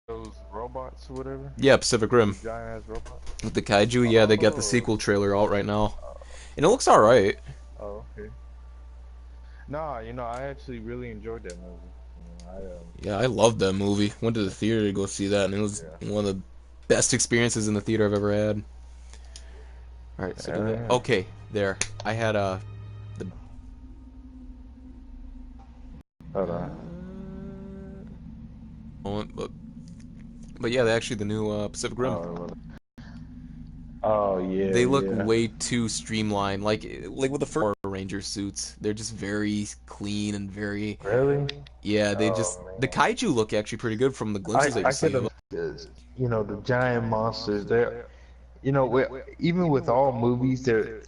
those robots or whatever? Yeah, Pacific Rim. Those giant ass robots? With the kaiju, yeah, they got the Oh. sequel trailer out right now. Oh, And it looks alright. oh, okay. Nah, I actually really enjoyed that movie. Yeah, I loved that movie. Went to the theater to go see that, and it was Yeah. one of the best experiences in the theater I've ever had. Alright, so do that. Yeah. Okay, there. I had the Hold on. moment, but yeah, actually the new Pacific Rim. Oh, oh yeah, They look yeah. way too streamlined, like with the first Power Ranger suits. They're just very clean and very Really? yeah. They just Oh the man. kaiju look actually pretty good from the glimpses that you I see could of have, them. the giant monsters. Even with all movies,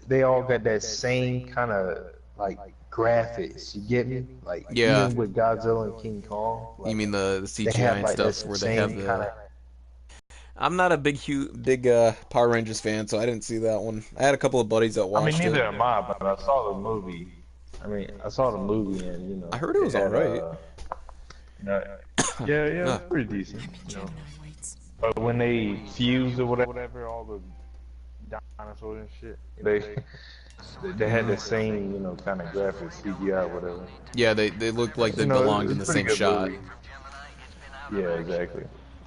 they all got that same kind of like graphics. You get me? Like Yeah, even with Godzilla and King Kong, you like mean the they CGI have and like that stuff where they have same kind the. of. I'm not a big Power Rangers fan, so I didn't see that one. I had a couple of buddies that I mean, watched it. neither am I, but I saw the movie. I mean, I saw the movie, and I heard it it was all had right. you know, yeah, yeah, it was Ah, pretty decent. But when they fused or whatever, all the dinosaurs and shit, they had the same, kind of graphics, CGI, whatever. yeah, they look like they belonged in It's the a pretty same good shot. movie. Yeah, exactly.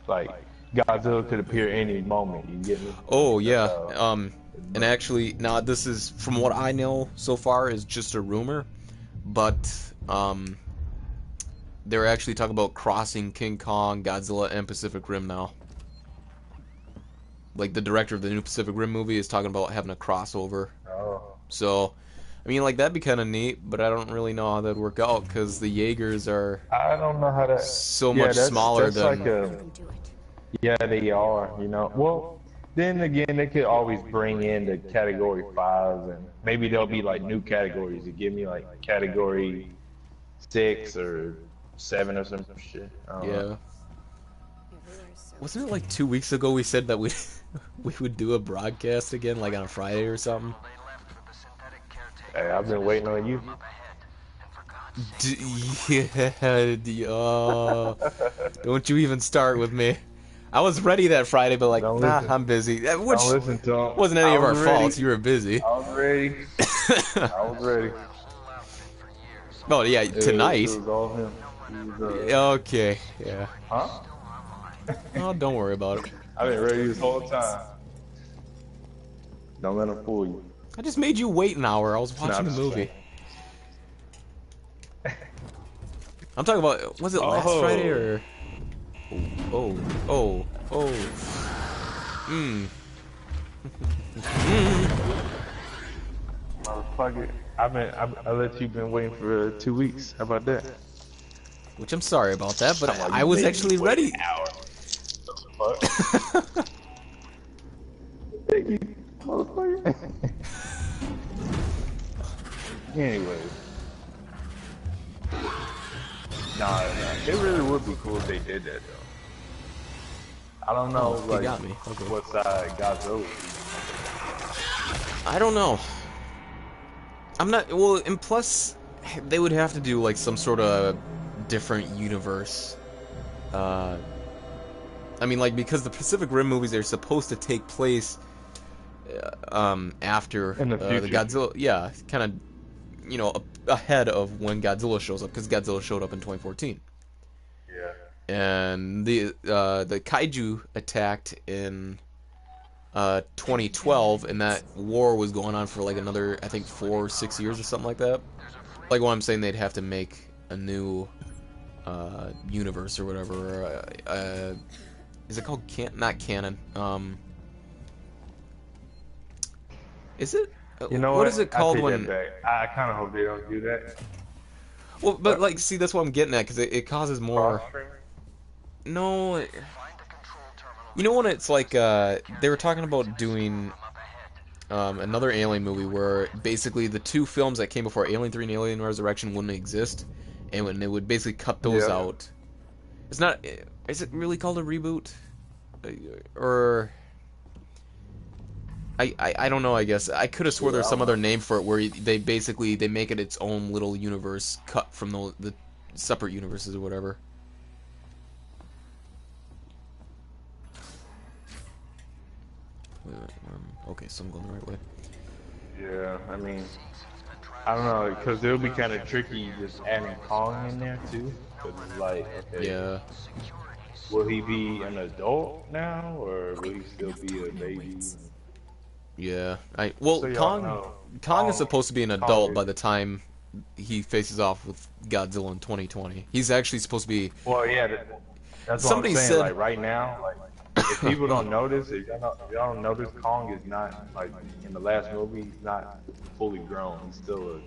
Like Godzilla could appear any moment. You get me? Oh That's yeah. how it And looked. actually, now this is from what I know so far is just a rumor, but they're actually talking about crossing King Kong, Godzilla, and Pacific Rim now. Like the director of the new Pacific Rim movie is talking about having a crossover. Oh, So, I mean, like that'd be kind of neat, but I don't really know how that'd work out because the Jaegers are I don't know how that. so Yeah, much that's smaller that's like than. a. Yeah, they are. Well, then again, they could always bring in the category fives, and maybe there'll be like new categories. You give me like category six or seven or some shit. I don't know. Yeah. Wasn't it like 2 weeks ago we said that we we would do a broadcast again, like on a Friday or something? Hey, I've been waiting on you. D- yeah, don't you even start with me. I was ready that Friday, but like, Don't nah, listen. I'm busy. Don't Which listen to him. wasn't any I of our was ready. faults. You were busy. I was ready. I was ready. Oh yeah, It tonight. was all him. He was, Okay, yeah. huh? Oh, don't worry about it. I've been ready this whole time. Don't let him fool you. I just made you wait an hour. I was No, I'm watching a just movie. playing. I'm talking about. Was it last Friday Oh, or? Oh, oh, oh. Hmm. motherfucker! I let you been waiting for 2 weeks. How about that? Which I'm sorry about that, but Talking about I you was made me actually wait an ready. hour. What the fuck? Thank you, motherfucker. Anyways, nah, it really would be cool if they did that though. I don't know, Oh, you like, got me. Okay. what side Godzilla. I don't know. I'm not. Well, and plus, they would have to do like some sort of different universe. Uh, I mean, like because the Pacific Rim movies are supposed to take place after In the the future. Godzilla. Yeah, kind of ahead of when Godzilla shows up because Godzilla showed up in 2014, Yeah. and the kaiju attacked in 2012, and that war was going on for like another I think 4 or 6 years or something like that. Like what I'm saying, they'd have to make a new universe or whatever. Is it called not canon? Is it? You know What is what? it I called take that when? back. I kind of hope they don't do that. Well, but But like, see, that's what I'm getting at because it causes cross more. streaming? No, when it's like they were talking about doing another Alien movie where basically the two films that came before Alien 3 and Alien Resurrection wouldn't exist, and when they would basically cut those Yeah. out. It's not. Is it really called a reboot? Or I don't know. I guess I could have swore Yeah, there's I some don't other know. name for it where they make it its own little universe cut from the separate universes or whatever. Okay, so I'm going the right way. Yeah, I mean, I don't know, because it'll be kind of tricky just adding Kong in there too. Because it's like, okay, Yeah. will he be an adult now, or will he still be a baby? Yeah. Just Well, so y'all Kong know, Kong is supposed to be an Kong adult is, by the time he faces off with Godzilla in 2020. He's actually supposed to be. well, yeah, that's what I'm Somebody saying. said. Like right now, like if people don't notice, if y'all don't notice, Kong is not like in the last movie. He's not fully grown. He's still a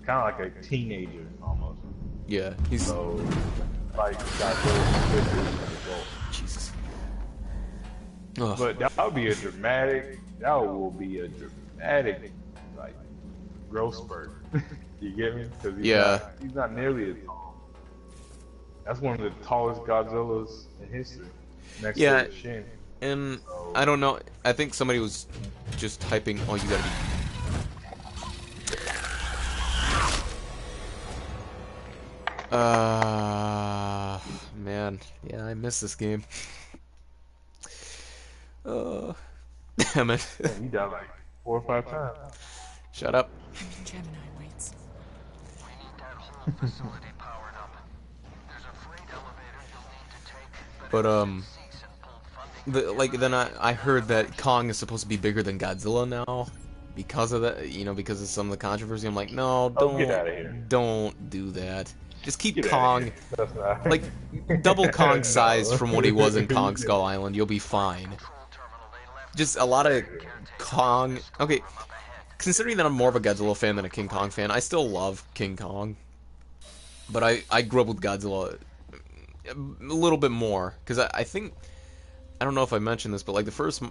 kind of like a teenager almost. Yeah, he's. So like Godzilla could be an adult. Jesus. Ugh. But that would be a dramatic. That will be a dramatic like growth spurt. You get me? Because he's not nearly as tall. That's one of the tallest Godzillas in history, next to the Shin. And So, I don't know. I think somebody was just typing. Oh, you gotta be. Man, yeah, I miss this game. Damn it. you died like 4 or 5 times. Shut up. Gemini waits. We need that whole facility powered up. There's a freight elevator you'll need to take, But then I heard that Kong is supposed to be bigger than Godzilla now because of that, because of some of the controversy. I'm like, no, don't get out of here. Don't do that. Just keep Get Kong like double Kong size from what he was in Kong Skull Island. You'll be fine. Just a lot of Kong. Okay, considering that I'm more of a Godzilla fan than a King Kong fan, I still love King Kong. But I grew up with Godzilla a little bit more because I think, I don't know if I mentioned this, but like the first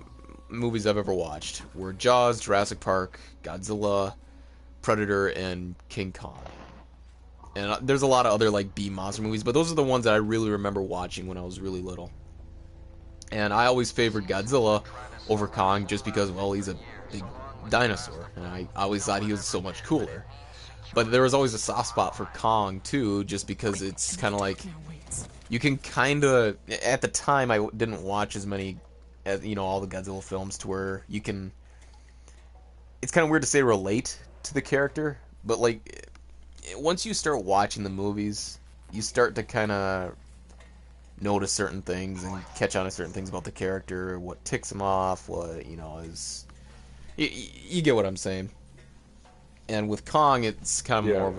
movies I've ever watched were Jaws, Jurassic Park, Godzilla, Predator, and King Kong. And there's a lot of other like B monster movies, but those are the ones that I really remember watching when I was really little. And I always favored Godzilla over Kong just because, well, he's a big dinosaur, and I always thought he was so much cooler. But there was always a soft spot for Kong too, just because it's kind of like you can kind of. At the time, I didn't watch as many, as all the Godzilla films, to where you can. It's kind of weird to say relate to the character, but like once you start watching the movies, you start to kind of notice certain things and catch on to certain things about the character, what ticks him off, what is. You get what I'm saying. And with Kong, it's kind of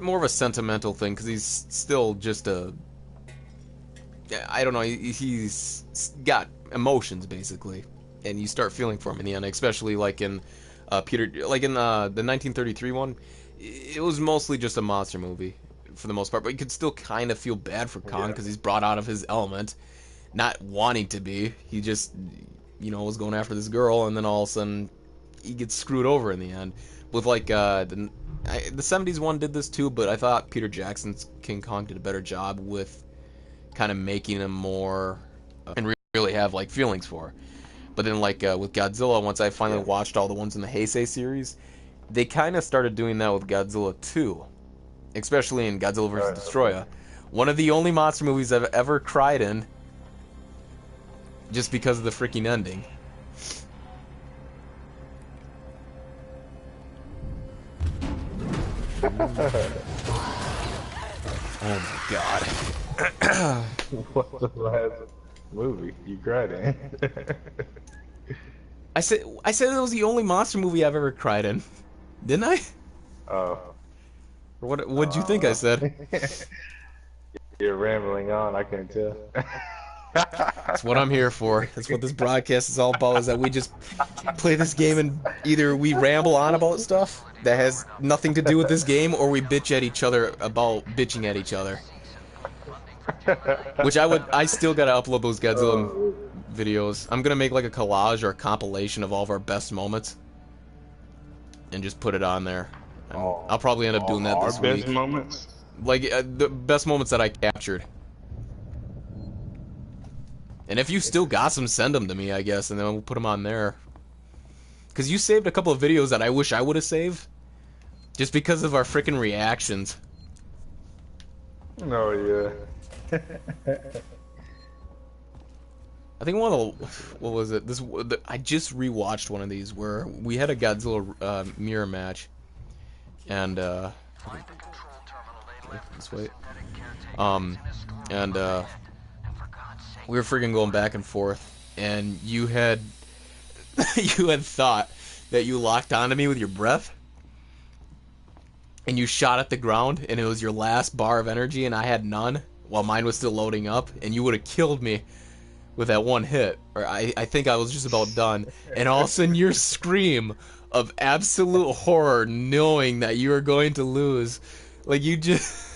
more of a sentimental thing because he's still just a. I don't know. He's got emotions basically, and you start feeling for him in the end, especially like in the 1933 one. It was mostly just a monster movie for the most part, but you could still kind of feel bad for Kong because he's brought out of his element, not wanting to be. He just was going after this girl, and then all of a sudden he gets screwed over in the end. With like the 70s one did this too, but I thought Peter Jackson's King Kong did a better job with kind of making him more and really have like feelings for. But then like with Godzilla, once I finally watched all the ones in the Heisei series, they kind of started doing that with Godzilla too, especially in Godzilla vs. Destroyer. One of the only monster movies I've ever cried in, just because of the freaking ending. Oh my god. What's the last movie you cried in? I said it was the only monster movie I've ever cried in. Didn't I? Oh. What'd you think I said? You're rambling on, I can tell. That's what I'm here for. That's what this broadcast is all about, is that we just play this game and either we ramble on about stuff that has nothing to do with this game, or we bitch at each other about bitching at each other. Which I still gotta upload those Godzilla videos. I'm gonna make like a collage or a compilation of all of our best moments and just put it on there. I'll probably end up doing that this week. Our best moments? Like the best moments that I captured. And if you still got some, send them to me, I guess, and then we'll put them on there. Because you saved a couple of videos that I wish I would have saved. Just because of our freaking reactions. Oh, yeah. I think one of the, what was it? I just rewatched one of these where we had a Godzilla mirror match, and let's wait. And we were freaking going back and forth, and you had you had thought that you locked onto me with your breath, and you shot at the ground, and it was your last bar of energy, and I had none, while mine was still loading up, and you would have killed me with that one hit, or I think I was just about done, and all of a sudden your scream of absolute horror, knowing that you were going to lose, like you just.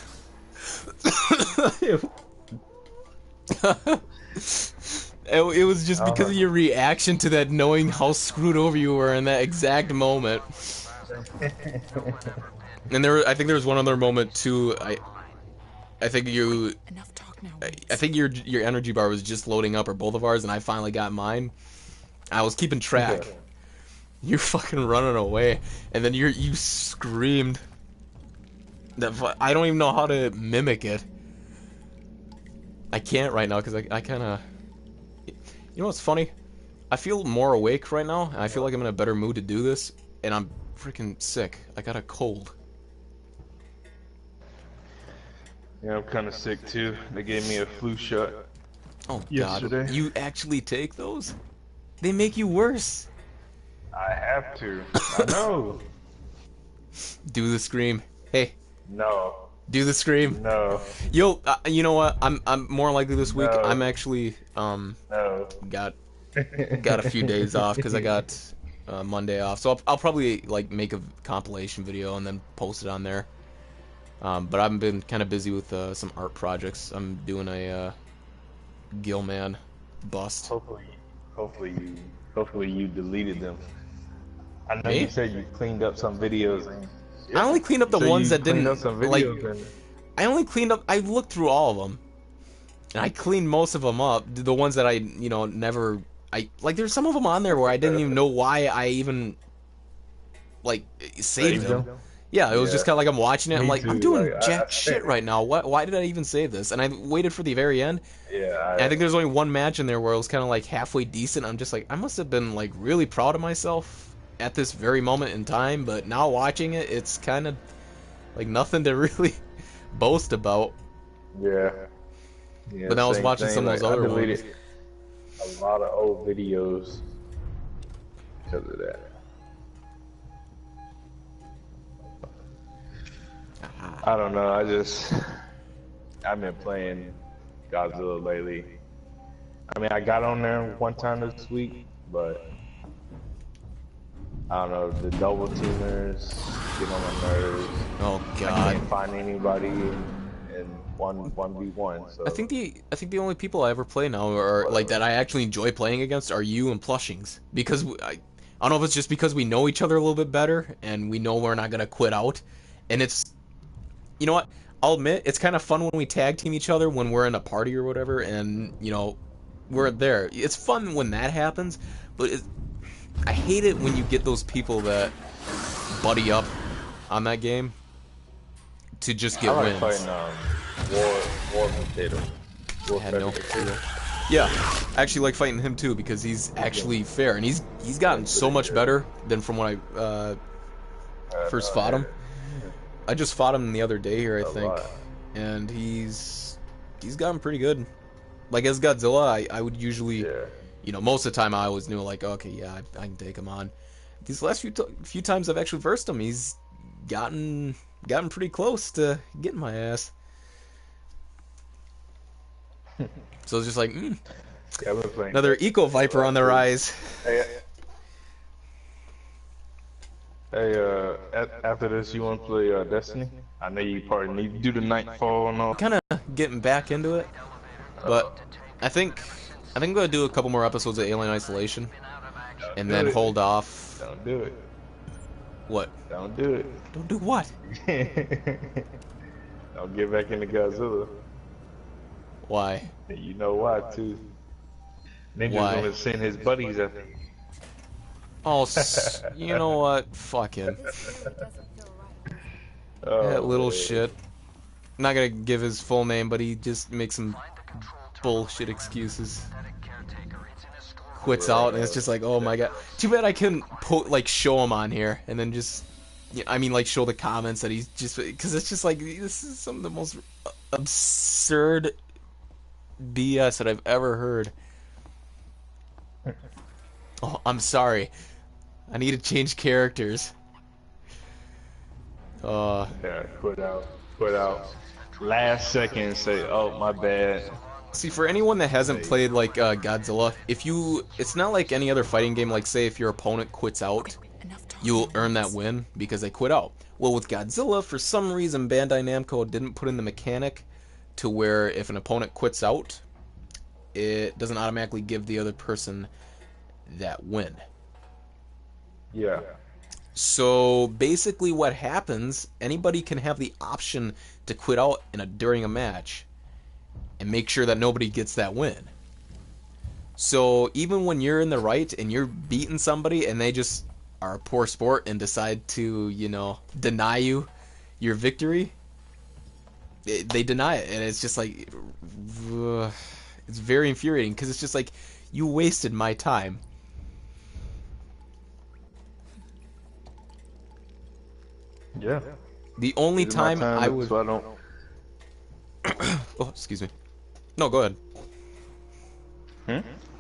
It was just because of your reaction to that, knowing how screwed over you were in that exact moment. And I think there was one other moment too. I think you. Enough talk now. I think your energy bar was just loading up, or both of ours, and I finally got mine. I was keeping track. You're fucking running away, and then you screamed. I don't even know how to mimic it. I can't right now because I kind of. You know what's funny? I feel more awake right now, and I feel like I'm in a better mood to do this, and I'm freaking sick. I got a cold. Yeah, I'm kind of sick too. They gave me a flu shot. Oh yesterday. God! You actually take those? They make you worse. I have to. I know. Do the scream. Hey. No. Do the scream. No. Yo, you know what? I'm more likely this week. No. I'm actually No. got a few days off because I got Monday off. So I'll probably like make a compilation video and then post it on there. But I've been kind of busy with some art projects. I'm doing a Gilman bust. Hopefully you deleted them. I know Me? you said you cleaned up some videos. And, I only cleaned up the ones that didn't up some like. videos and, I only cleaned up. I looked through all of them, and I cleaned most of them up. The ones that I, never. There's some of them on there where I didn't even know why I even like saved them. Yeah, it was just kind of like I'm watching it. I'm like, I'm doing jack shit right now. Why did I even save this? And I waited for the very end. Yeah. And I think there's only one match in there where it was kind of like halfway decent. I'm just like, I must have been like really proud of myself at this very moment in time. But now watching it, it's kind of like nothing to really boast about. Yeah. But then I was watching some of those other ones. A lot of old videos because of that. I don't know. I've been playing Godzilla lately. I mean, I got on there one time this week, but I don't know. The double teamers get on my nerves. Oh God! I can't find anybody in 1v1. So I think the only people I ever play now are like that I actually enjoy playing against are you and Plushings, because I don't know if it's just because we know each other a little bit better and we know we're not gonna quit out, and it's. You know what? I'll admit, it's kind of fun when we tag team each other when we're in a party or whatever, and, we're there. It's fun when that happens, but I hate it when you get those people that buddy up on that game to just get wins. I like fighting War Potato. I had no clue. Yeah, I actually like fighting him too because he's actually fair, and he's gotten so much better than from when I first fought him. I just fought him the other day here, I think, and he's gotten pretty good. Like as Godzilla, I would usually, most of the time I always knew like, okay, yeah, I can take him on. These last few times I've actually versed him, he's gotten pretty close to getting my ass. So it's just like, another Eco Viper on the rise. Hey, after this, you want to play Destiny? I know you probably need to do the Nightfall and all. Kind of getting back into it, but I think I'm gonna do a couple more episodes of Alien Isolation, and then hold off. Don't do it. What? Don't do it. Don't do what? Don't get back into Godzilla. Why? You know why too. Ninja's Why? gonna send his buddies after you. Oh, you know what? Fuck him. That little shit. I'm not gonna give his full name, but he just makes some bullshit excuses. quits out, and it's just like, oh my god. Too bad I couldn't like show him on here, and then just, yeah, I mean, like show the comments that he's just, because it's just like, this is some of the most absurd BS that I've ever heard. Oh, I'm sorry. I need to change characters. Yeah, quit out. Last second, say, oh my bad. See, for anyone that hasn't played like Godzilla, it's not like any other fighting game. Like, say if your opponent quits out, you'll earn that win because they quit out. Well, with Godzilla, for some reason, Bandai Namco didn't put in the mechanic to where if an opponent quits out, it doesn't automatically give the other person that win. Yeah. So basically what happens, anybody can have the option to quit out during a match and make sure that nobody gets that win. So even when you're in the right and you're beating somebody and they just are a poor sport and decide to, you know, deny you your victory, they deny it. And it's just like, it's very infuriating because it's just like, you wasted my time. Yeah. The only time I would... So I don't... Oh, excuse me. No, go ahead.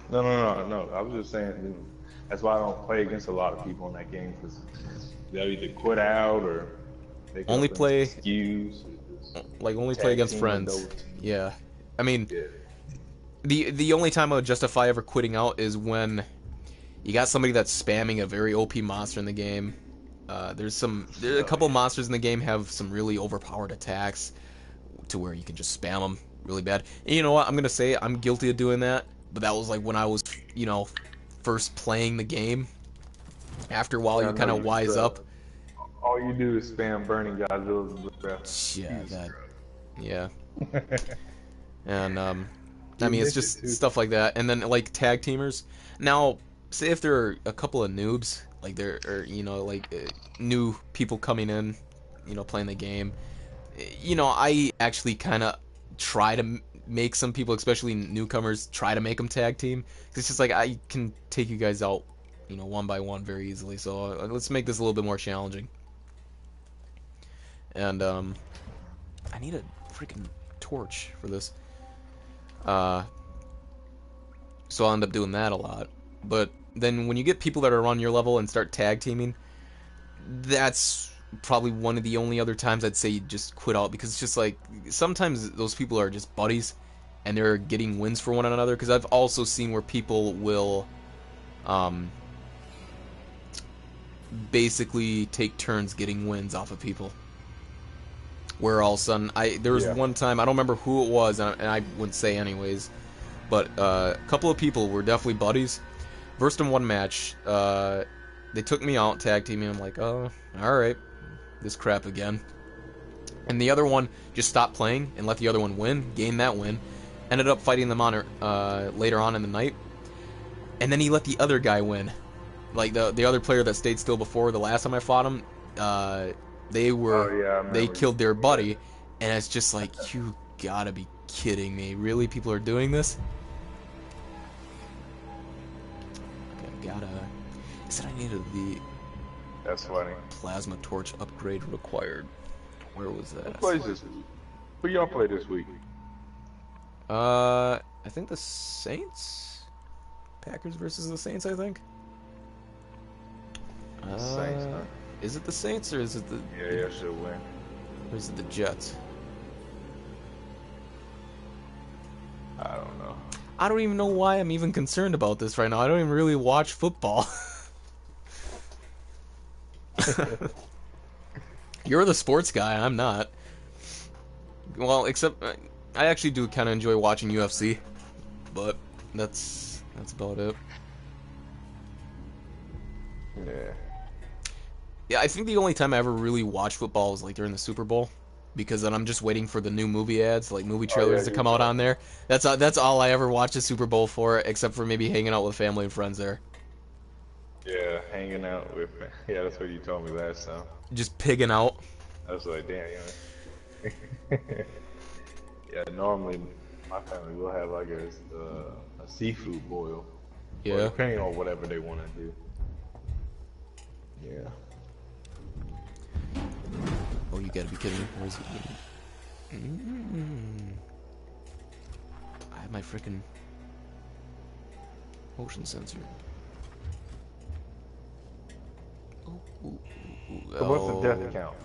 No. I was just saying, that's why I don't play against a lot of people in that game, because they'll either quit out or they only play excuse. Like only play against friends. Yeah. I mean, the only time I would justify ever quitting out is when you got somebody that's spamming a very OP monster in the game. There's a couple monsters in the game have some really overpowered attacks to where you can just spam them really bad. And you know what? I'm gonna say I'm guilty of doing that, but that was like when I was, you know, first playing the game. After a while, you kind of wise up. All you do is spam burning Godzilla's breath. Yeah. And I mean, it's just stuff like that. And then like tag teamers. Now, say if there are a couple of noobs, like there are, you know, like new people coming in, you know, playing the game. You know, I actually kind of try to make some people, especially newcomers, try to make them tag team. 'Cause it's just like, I can take you guys out, you know, one by one very easily. So let's make this a little bit more challenging. And I need a freaking torch for this. So I'll end up doing that a lot. But then when you get people that are on your level and start tag teaming, that's probably one of the only other times I'd say you just quit out, because it's just like, sometimes those people are just buddies and they're getting wins for one another. Because I've also seen where people will basically take turns getting wins off of people. Where all of a sudden, there was one time, I don't remember who it was, and I wouldn't say anyways, but a couple of people were definitely buddies. Versed in one match, they took me out, tag teaming. I'm like, oh, alright, this crap again. And the other one just stopped playing and let the other one win, gain that win. Ended up fighting them on later on in the night. And then he let the other guy win. Like the other player that stayed still before the last time I fought him, they killed their buddy. And it's just like, you gotta be kidding me. Really? People are doing this? He said I needed the That's funny. plasma torch upgrade required. Where was that? Who y'all play this week? I think the Saints? Packers versus the Saints, I think. Saints, huh? Is it the Saints or is it the... Yeah, should win. Or is it the Jets? I don't know. I don't even know why I'm even concerned about this right now. I don't even really watch football. You're the sports guy, I'm not. Well, except I actually do kind of enjoy watching UFC, but that's about it. Yeah, I think the only time I ever really watch football is like during the Super Bowl, because then I'm just waiting for the new movie ads, like movie trailers to come out on there. That's all I ever watch the Super Bowl for, except for maybe hanging out with family and friends there. Yeah, hanging out with... Yeah, that's what you told me last time. Just pigging out. I was like, damn, yeah. Yeah, normally my family will have like a seafood boil. Yeah. Or depending on whatever they want to do. Yeah. Oh, you gotta be kidding me. Where's it? I have my freaking motion sensor. So what's the death count?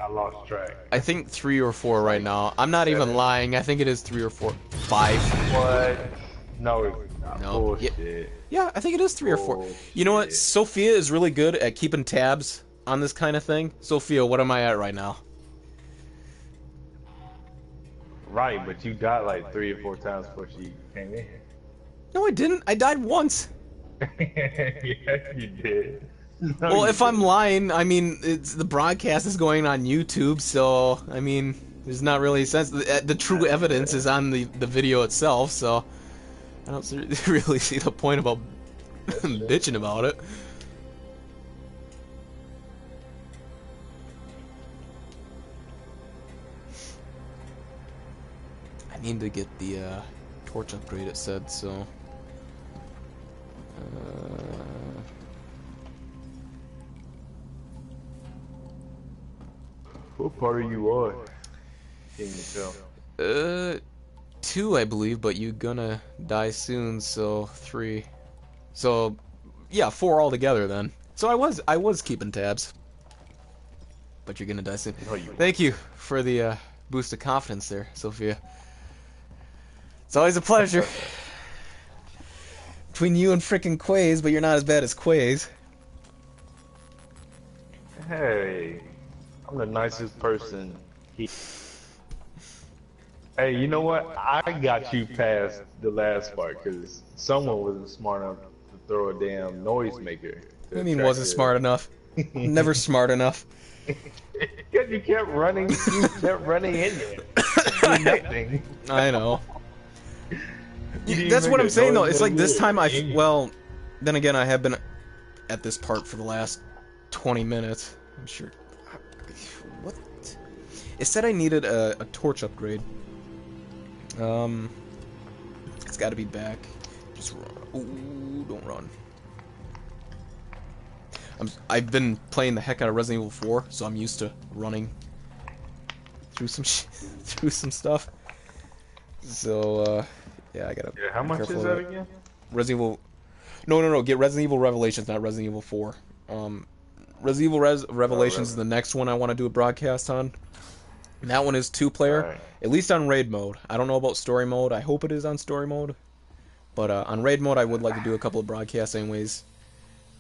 I lost track. I think 3 or 4 right now. I'm not even lying. I think it is 3 or 4. 5. What? No, it's not. No. Bullshit. Yeah, I think it is 3 or 4. You know what? Sophia is really good at keeping tabs on this kind of thing. Sophia, what am I at right now? Right, but you died like 3 or 4 times before she came in. No, I didn't. I died once. Yes, you did. No, Well, you if I'm didn't. lying, I mean, the broadcast is going on YouTube, so, I mean, there's not really a sense. The true evidence is on the video itself, so I don't really see the point about bitching about it. I need to get the torch upgrade, it said, so... What part are you on? Can't even tell. 2, I believe, but you're gonna die soon, so 3. So, yeah, 4 altogether then. So I was keeping tabs. But you're gonna die soon. No, you Thank you for the boost of confidence there, Sophia. It's always a pleasure. Between you and frickin' Quaze, but you're not as bad as Quaze. Hey, I'm the nicest person. Hey, you know what? I got you past the last part because someone wasn't smart enough to throw a damn noisemaker. What do you mean wasn't smart enough? Never smart enough. Because you kept running in there. Doing nothing. I know. You didn't That's make what a I'm saying though. noise, It's but like you this did. time well, then again I have been at this part for the last 20 minutes. I'm sure. What? It said I needed a torch upgrade. It's got to be back. Just run. Ooh, don't run. I've been playing the heck out of Resident Evil 4, so I'm used to running through some through some stuff. So yeah, I gotta. Yeah, how be much careful is of that again? Resident Evil. No. Get Resident Evil Revelations, not Resident Evil 4. Resident Evil Revelations is the next one I want to do a broadcast on. And that one is 2-player, Alright. at least on raid mode. I don't know about story mode. I hope it is on story mode. But on raid mode, I would like to do a couple of broadcasts anyways.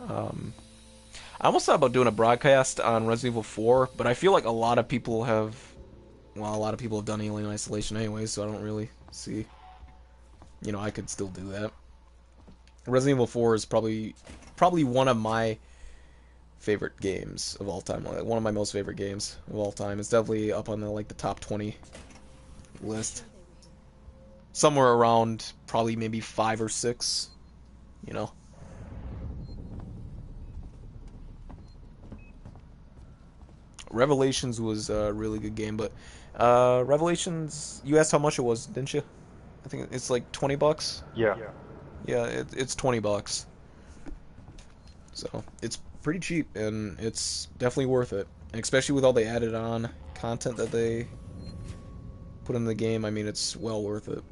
I almost thought about doing a broadcast on Resident Evil 4, but I feel like a lot of people have done Alien Isolation anyways, so I don't really see. You know, I could still do that. Resident Evil 4 is probably one of my favorite games of all time. One of my most favorite games of all time. It's definitely up on the top 20 list. Somewhere around probably maybe 5 or 6, you know. Revelations was a really good game, but Revelations, you asked how much it was, didn't you? I think it's like $20. Yeah. Yeah, it's $20. So it's pretty cheap, and it's definitely worth it. And especially with all the added on content that they put in the game, I mean, it's well worth it.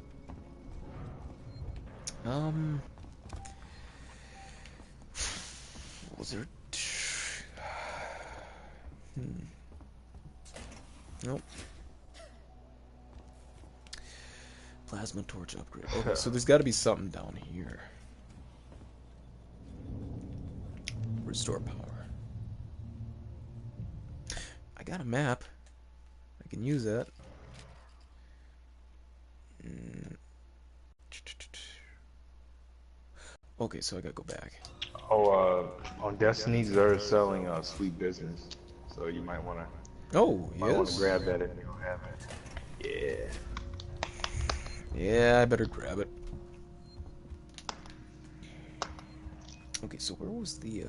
Was there? Nope. Plasma torch upgrade. Okay, so there's got to be something down here. Restore power. I got a map. I can use that. Okay, so I gotta go back. Oh, on Destiny's, they're selling Sweet Business, so you might want to Oh, want to yes. grab that if you don't have it. Yeah, I better grab it. Okay, so where was the,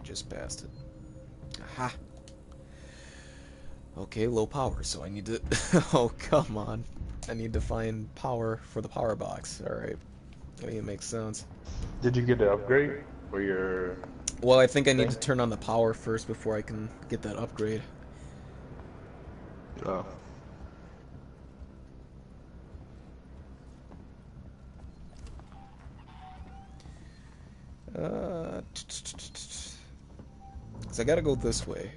just past it. Aha! Okay, low power, so I need to... Oh, come on. I need to find power for the power box. Alright. I mean, it makes sense. Did you get the upgrade for your Well, I think I need thing? to turn on the power first before I can get that upgrade. Oh. So I gotta go this way.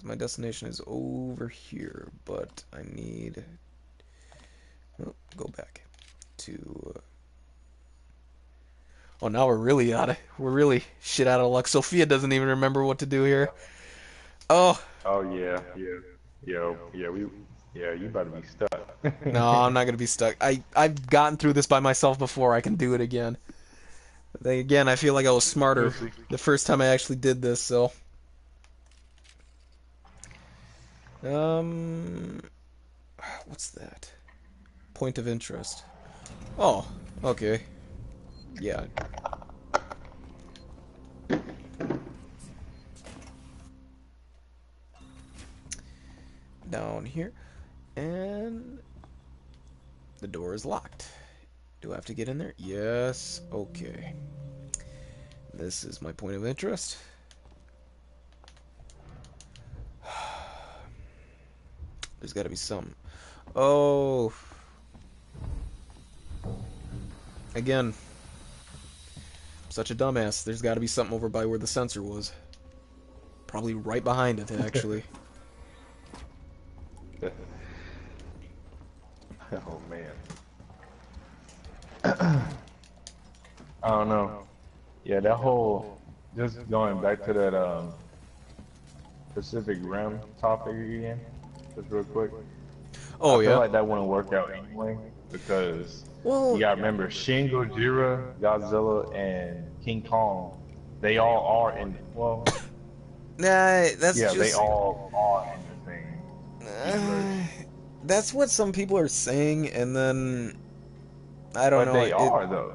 My destination is over here, but I need... Oh, go back to... Oh, now we're really shit out of luck. Sophia doesn't even remember what to do here. Oh. Oh yeah, yeah, you about to be stuck. No, I'm not gonna be stuck. I've gotten through this by myself before. I can do it again. But then again, I feel like I was smarter the first time I actually did this. So, what's that? Point of interest. Oh, okay. Yeah. Down here. And the door is locked. Do I have to get in there? Yes. Okay. This is my point of interest. There's got to be some. Oh. Again. Such a dumbass. There's got to be something over by where the sensor was. Probably right behind it, actually. Oh man. I don't know. Yeah, that whole, just going back to that Pacific Rim topic again, just real quick. Oh, I yeah? feel like that wouldn't work out anyway, because you gotta remember, Shin Gojira, Godzilla, and King Kong, they all are in, well, Nah, that's yeah, just... they all are in the thing. That's what some people are saying, and then... I don't know. But they are, though.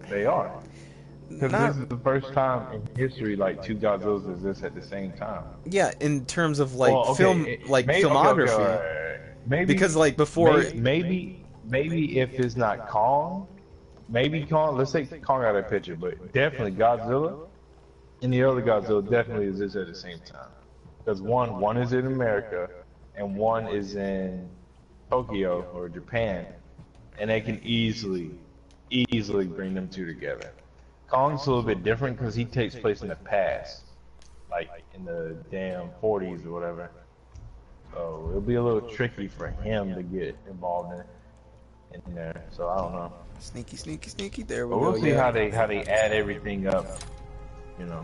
They are. Because this is the first time in history, like, two Godzillas exist at the same time. Yeah, in terms of, like, Well, okay, filmography. Okay. Maybe, because, like, before... Maybe if it's not Kong, maybe Kong, let's take Kong out of the picture, but definitely Godzilla and the other Godzilla definitely exist at the same time. Because one is in America, and one is in Tokyo or Japan, and they can easily bring them two together. Kong's a little bit different because he takes place in the past, like in the damn 40s or whatever. So it'll be a little tricky for him to get involved in there. So I don't know. Sneaky, sneaky, sneaky. There we But go. we'll see how they add everything up. You know.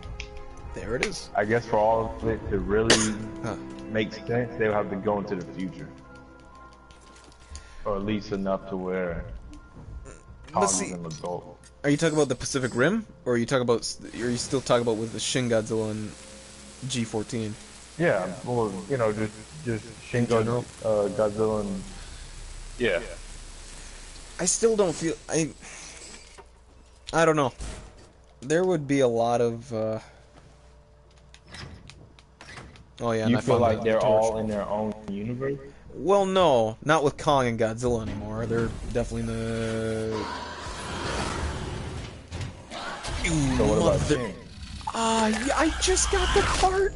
There it is. I guess for all of it to really make sense, they'll have to go into the future, or at least enough to where Kong is an adult. Are you talking about the Pacific Rim, or are you talking about? Are you still talking about with the Shin Godzilla and G14? Yeah, well, you know, just Shin Godzilla and yeah. I still don't feel I don't know. There would be a lot of. Oh yeah. You feel like they're all in their own universe? Well, no, not with Kong and Godzilla anymore. They're definitely in the. So what about Shin? Yeah, I just got the part.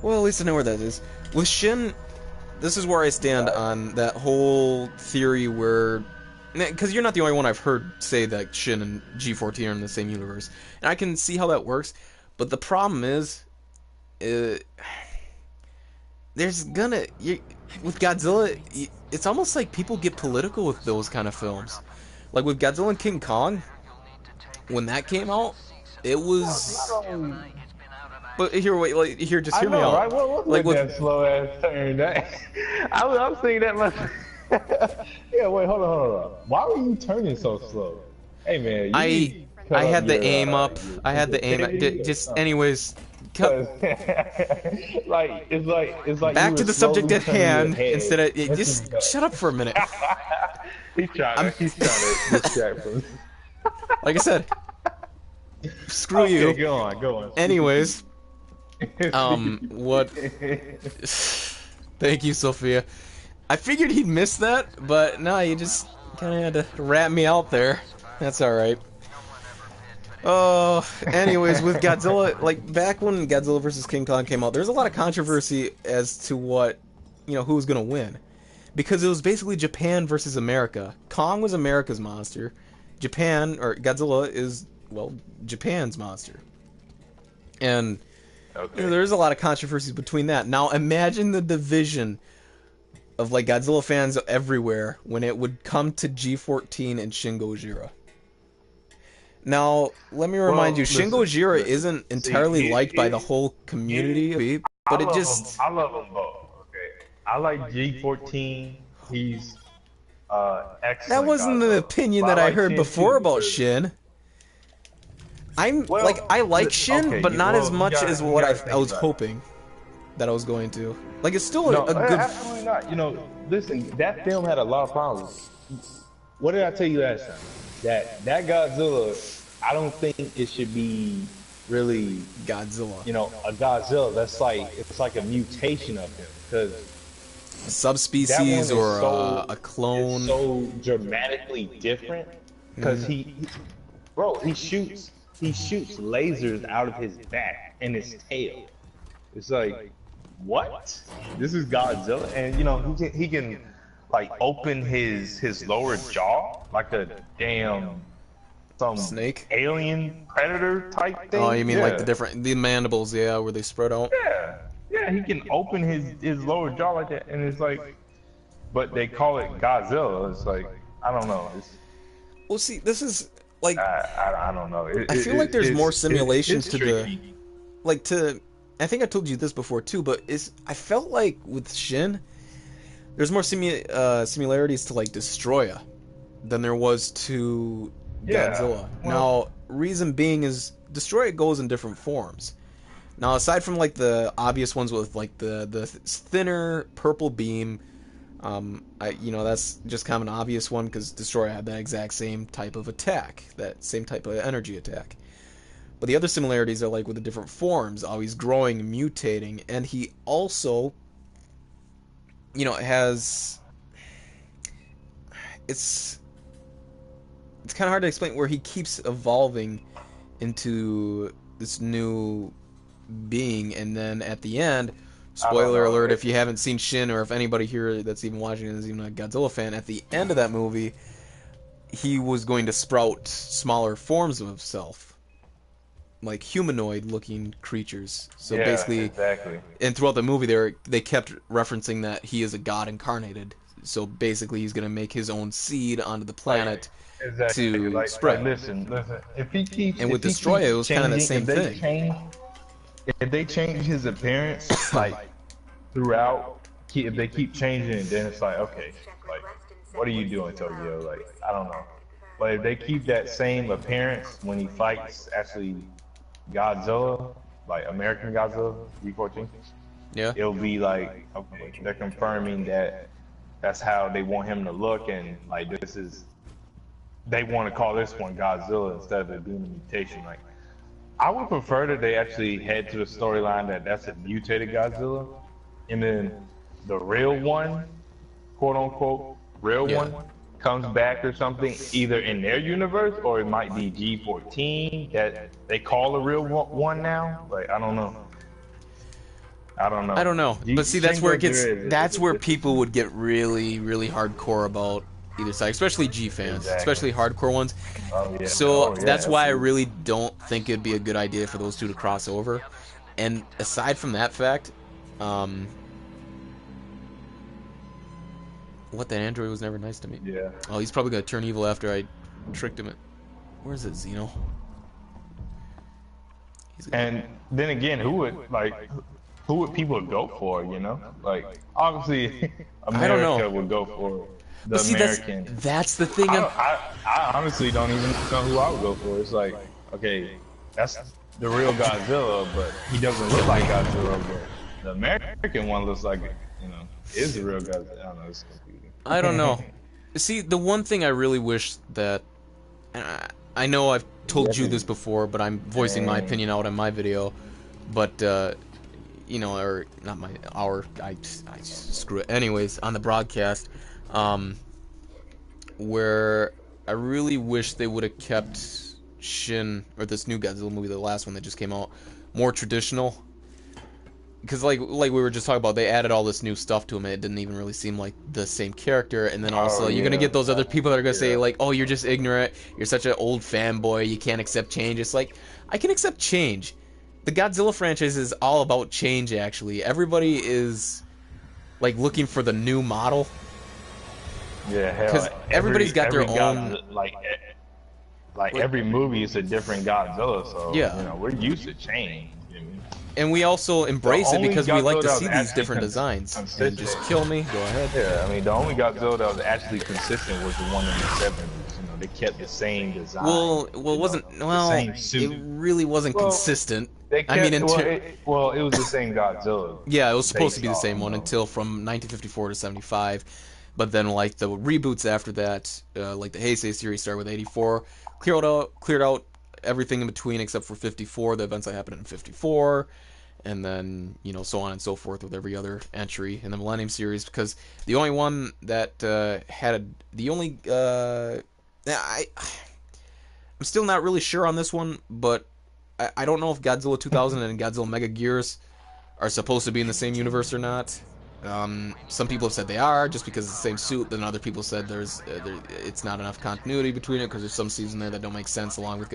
Well, at least I know where that is. With Shin, this is where I stand on that whole theory where... Because you're not the only one I've heard say that Shin and G14 are in the same universe. And I can see how that works. But the problem is... there's gonna... with Godzilla, it's almost like people get political with those kind of films. Like with Godzilla and King Kong, when that came out, it was... But here, wait, like, here, just hear me out. Right? What like with that slow ass turn? I'm thinking that much. Yeah, wait, hold on. Why were you turning so slow? Hey man, I had the aim up. I had the aim up. Just, anyways. Like it's like. Back to the subject at hand. Instead of just shut up for a minute. He's trying to distract us. Like I said. Screw you. Go on. Anyways. What? Thank you, Sophia. I figured he'd miss that, but no, you just kind of had to rat me out there. That's alright. Oh, anyways, with Godzilla, like, back when Godzilla vs. King Kong came out, there was a lot of controversy as to what, who was gonna win. Because it was basically Japan versus America. Kong was America's monster. Japan, or Godzilla, is, well, Japan's monster. And there's a lot of controversies between that. Now, imagine the division of, like, Godzilla fans everywhere when it would come to G14 and Shin Gojira. Now, let me remind you, Shin Gojira isn't entirely liked by the whole community, but it just... I love them both, okay? I like G14. He's excellent. That wasn't the opinion that I heard before about Shin. I like Shin, but not as much as what I was hoping that I was going to. Like, it's still a good... absolutely not. You know, listen, that film had a lot of problems. What did I tell you last time? That Godzilla, I don't think it should be really Godzilla. You know, a Godzilla. That's like, it's like a mutation of him, because a subspecies or a clone. It's so dramatically different because he shoots lasers out of his back and his tail. It's like, what? This is Godzilla, and you know he can like open his lower jaw like a damn some snake alien predator type thing. Oh, you mean like the mandibles, where they spread out? Yeah, he can open his lower jaw like that, and it's like, but they call it Godzilla. It's like, I don't know. Well, see, this is like, I don't know. I feel like there's more simulations to I think I told you this before too, but I felt like with Shin, there's more similarities to like Destroya than there was to Godzilla. Now, reason being is Destroya goes in different forms. Now, aside from like the obvious ones with like the thinner purple beam, that's just kind of an obvious one because Destroyer had that exact same type of attack, that same type of energy attack. But the other similarities are like with the different forms, always growing and mutating, and he also, has. It's kind of hard to explain where he keeps evolving into this new being, and then at the end, spoiler alert if you haven't seen Shin, or if anybody here that's even watching is even a Godzilla fan, at the end of that movie he was going to sprout smaller forms of himself, like humanoid looking creatures. So basically, and throughout the movie they kept referencing that he is a god incarnated, so basically he's going to make his own seed onto the planet to spread. Listen, if he keeps, and with Destroya it was kind of the same thing. If they change his appearance, like, throughout, if they keep changing it, then it's like, okay, like, what are you doing, Tokyo? Like, I don't know. But if they keep that same appearance when he fights, actually, Godzilla, like, American Godzilla, G14, it'll be like, okay, they're confirming that that's how they want him to look, and, like, they want to call this one Godzilla instead of it being a mutation, like, I would prefer that they actually head to the storyline that that's a mutated Godzilla, and then the real one, quote unquote, one, comes back or something, either in their universe or it might be G14 that they call the real one now. Like, I don't know. But see, that's where that's where people would get really, really hardcore about either side, especially G fans, especially hardcore ones. That's why I really don't think it'd be a good idea for those two to cross over. And aside from that fact, what, that android was never nice to me. Oh, he's probably gonna turn evil after I tricked him. Where is it, Xeno? And then again, who would people go for? Like, obviously America would go for the American. That's the thing. I honestly don't even know who I would go for. It's like, okay, that's the real Godzilla, but he doesn't look like Godzilla. But the American one looks like, is the real Godzilla. I don't know. It's confusing. I don't know. See, the one thing I really wish that, and I know I've told you this before, but I'm voicing my opinion out in my video, but you know, or not my our I just screw it. Anyways, on the broadcast, where I really wish they would have kept Shin, or this new Godzilla movie, the last one that just came out, more traditional. Because like we were just talking about, they added all this new stuff to him, and it didn't even really seem like the same character. And then also, you're gonna get those other people that are gonna say like, "Oh, you're just ignorant. You're such an old fanboy. You can't accept change." It's like, I can accept change. The Godzilla franchise is all about change. Actually, everybody is like looking for the new model. Yeah, hell, because everybody's got their own. Like every movie is a different Godzilla, so Yeah. you know, we're used to change. And we also embrace it because we like to see these actually different designs. And consistent. just kill me. Go ahead. Yeah, I mean, the only Godzilla that was actually consistent was the one in the 70s. You know, they kept the same design. Well, it wasn't. Well, same suit. it really wasn't consistent. They kept, I mean, it was the same Godzilla. Yeah, it was supposed to be the based same on, one until from 1954 to 75. But then, like, the reboots after that, like the Heisei series started with 84, cleared out everything in between except for 54, the events that happened in 54, and then, you know, so on and so forth with every other entry in the Millennium series, because the only one that I'm still not really sure on this one, but I don't know if Godzilla 2000 and Godzilla Mega Gears are supposed to be in the same universe or not. Some people have said they are, just because it's the same suit. Then other people said it's not enough continuity between it because there's some scenes there that don't make sense. Along with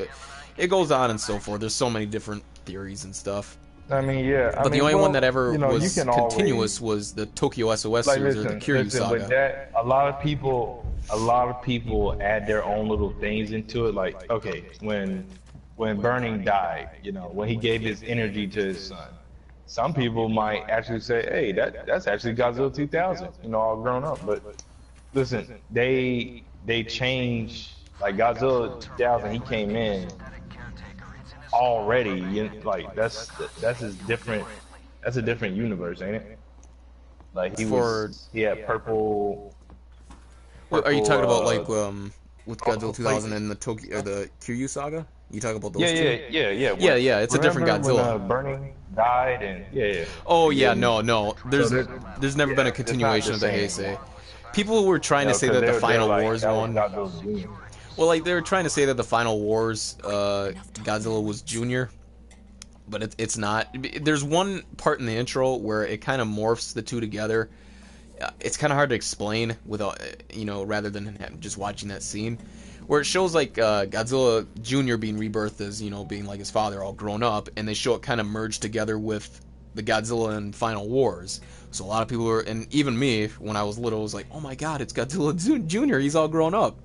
it goes on and so forth. There's so many different theories and stuff. I mean, yeah. But the only one that ever was always, continuous was the Tokyo SOS series, or the Kiryu Saga. With that, a lot of people add their own little things into it. Like, okay, when Burning died, you know, when he gave his energy to his son. Some people might actually say, "Hey, that's actually Godzilla 2000," you know, all grown up. But listen, they changed. Like Godzilla 2000, he came in already. like that's his different. That's a different universe, ain't it? Like he had purple. Are you talking about like with Godzilla 2000 and the Kiryu Saga? You talking about those two? Yeah. It's a different Godzilla. When Burning died and Oh yeah, no. There's never been a continuation of the Heisei. People were trying to say that the Final Wars one. Well, like they were trying to say that the Final Wars Godzilla was Junior, but it's not. There's one part in the intro where it kind of morphs the two together. It's kind of hard to explain without, rather than just watching that scene, where it shows like Godzilla Jr. being rebirthed as, being like his father, all grown up, and they show it kind of merged together with the Godzilla in Final Wars. So a lot of people were, and even me, when I was little, was like, oh my god, it's Godzilla Jr., he's all grown up.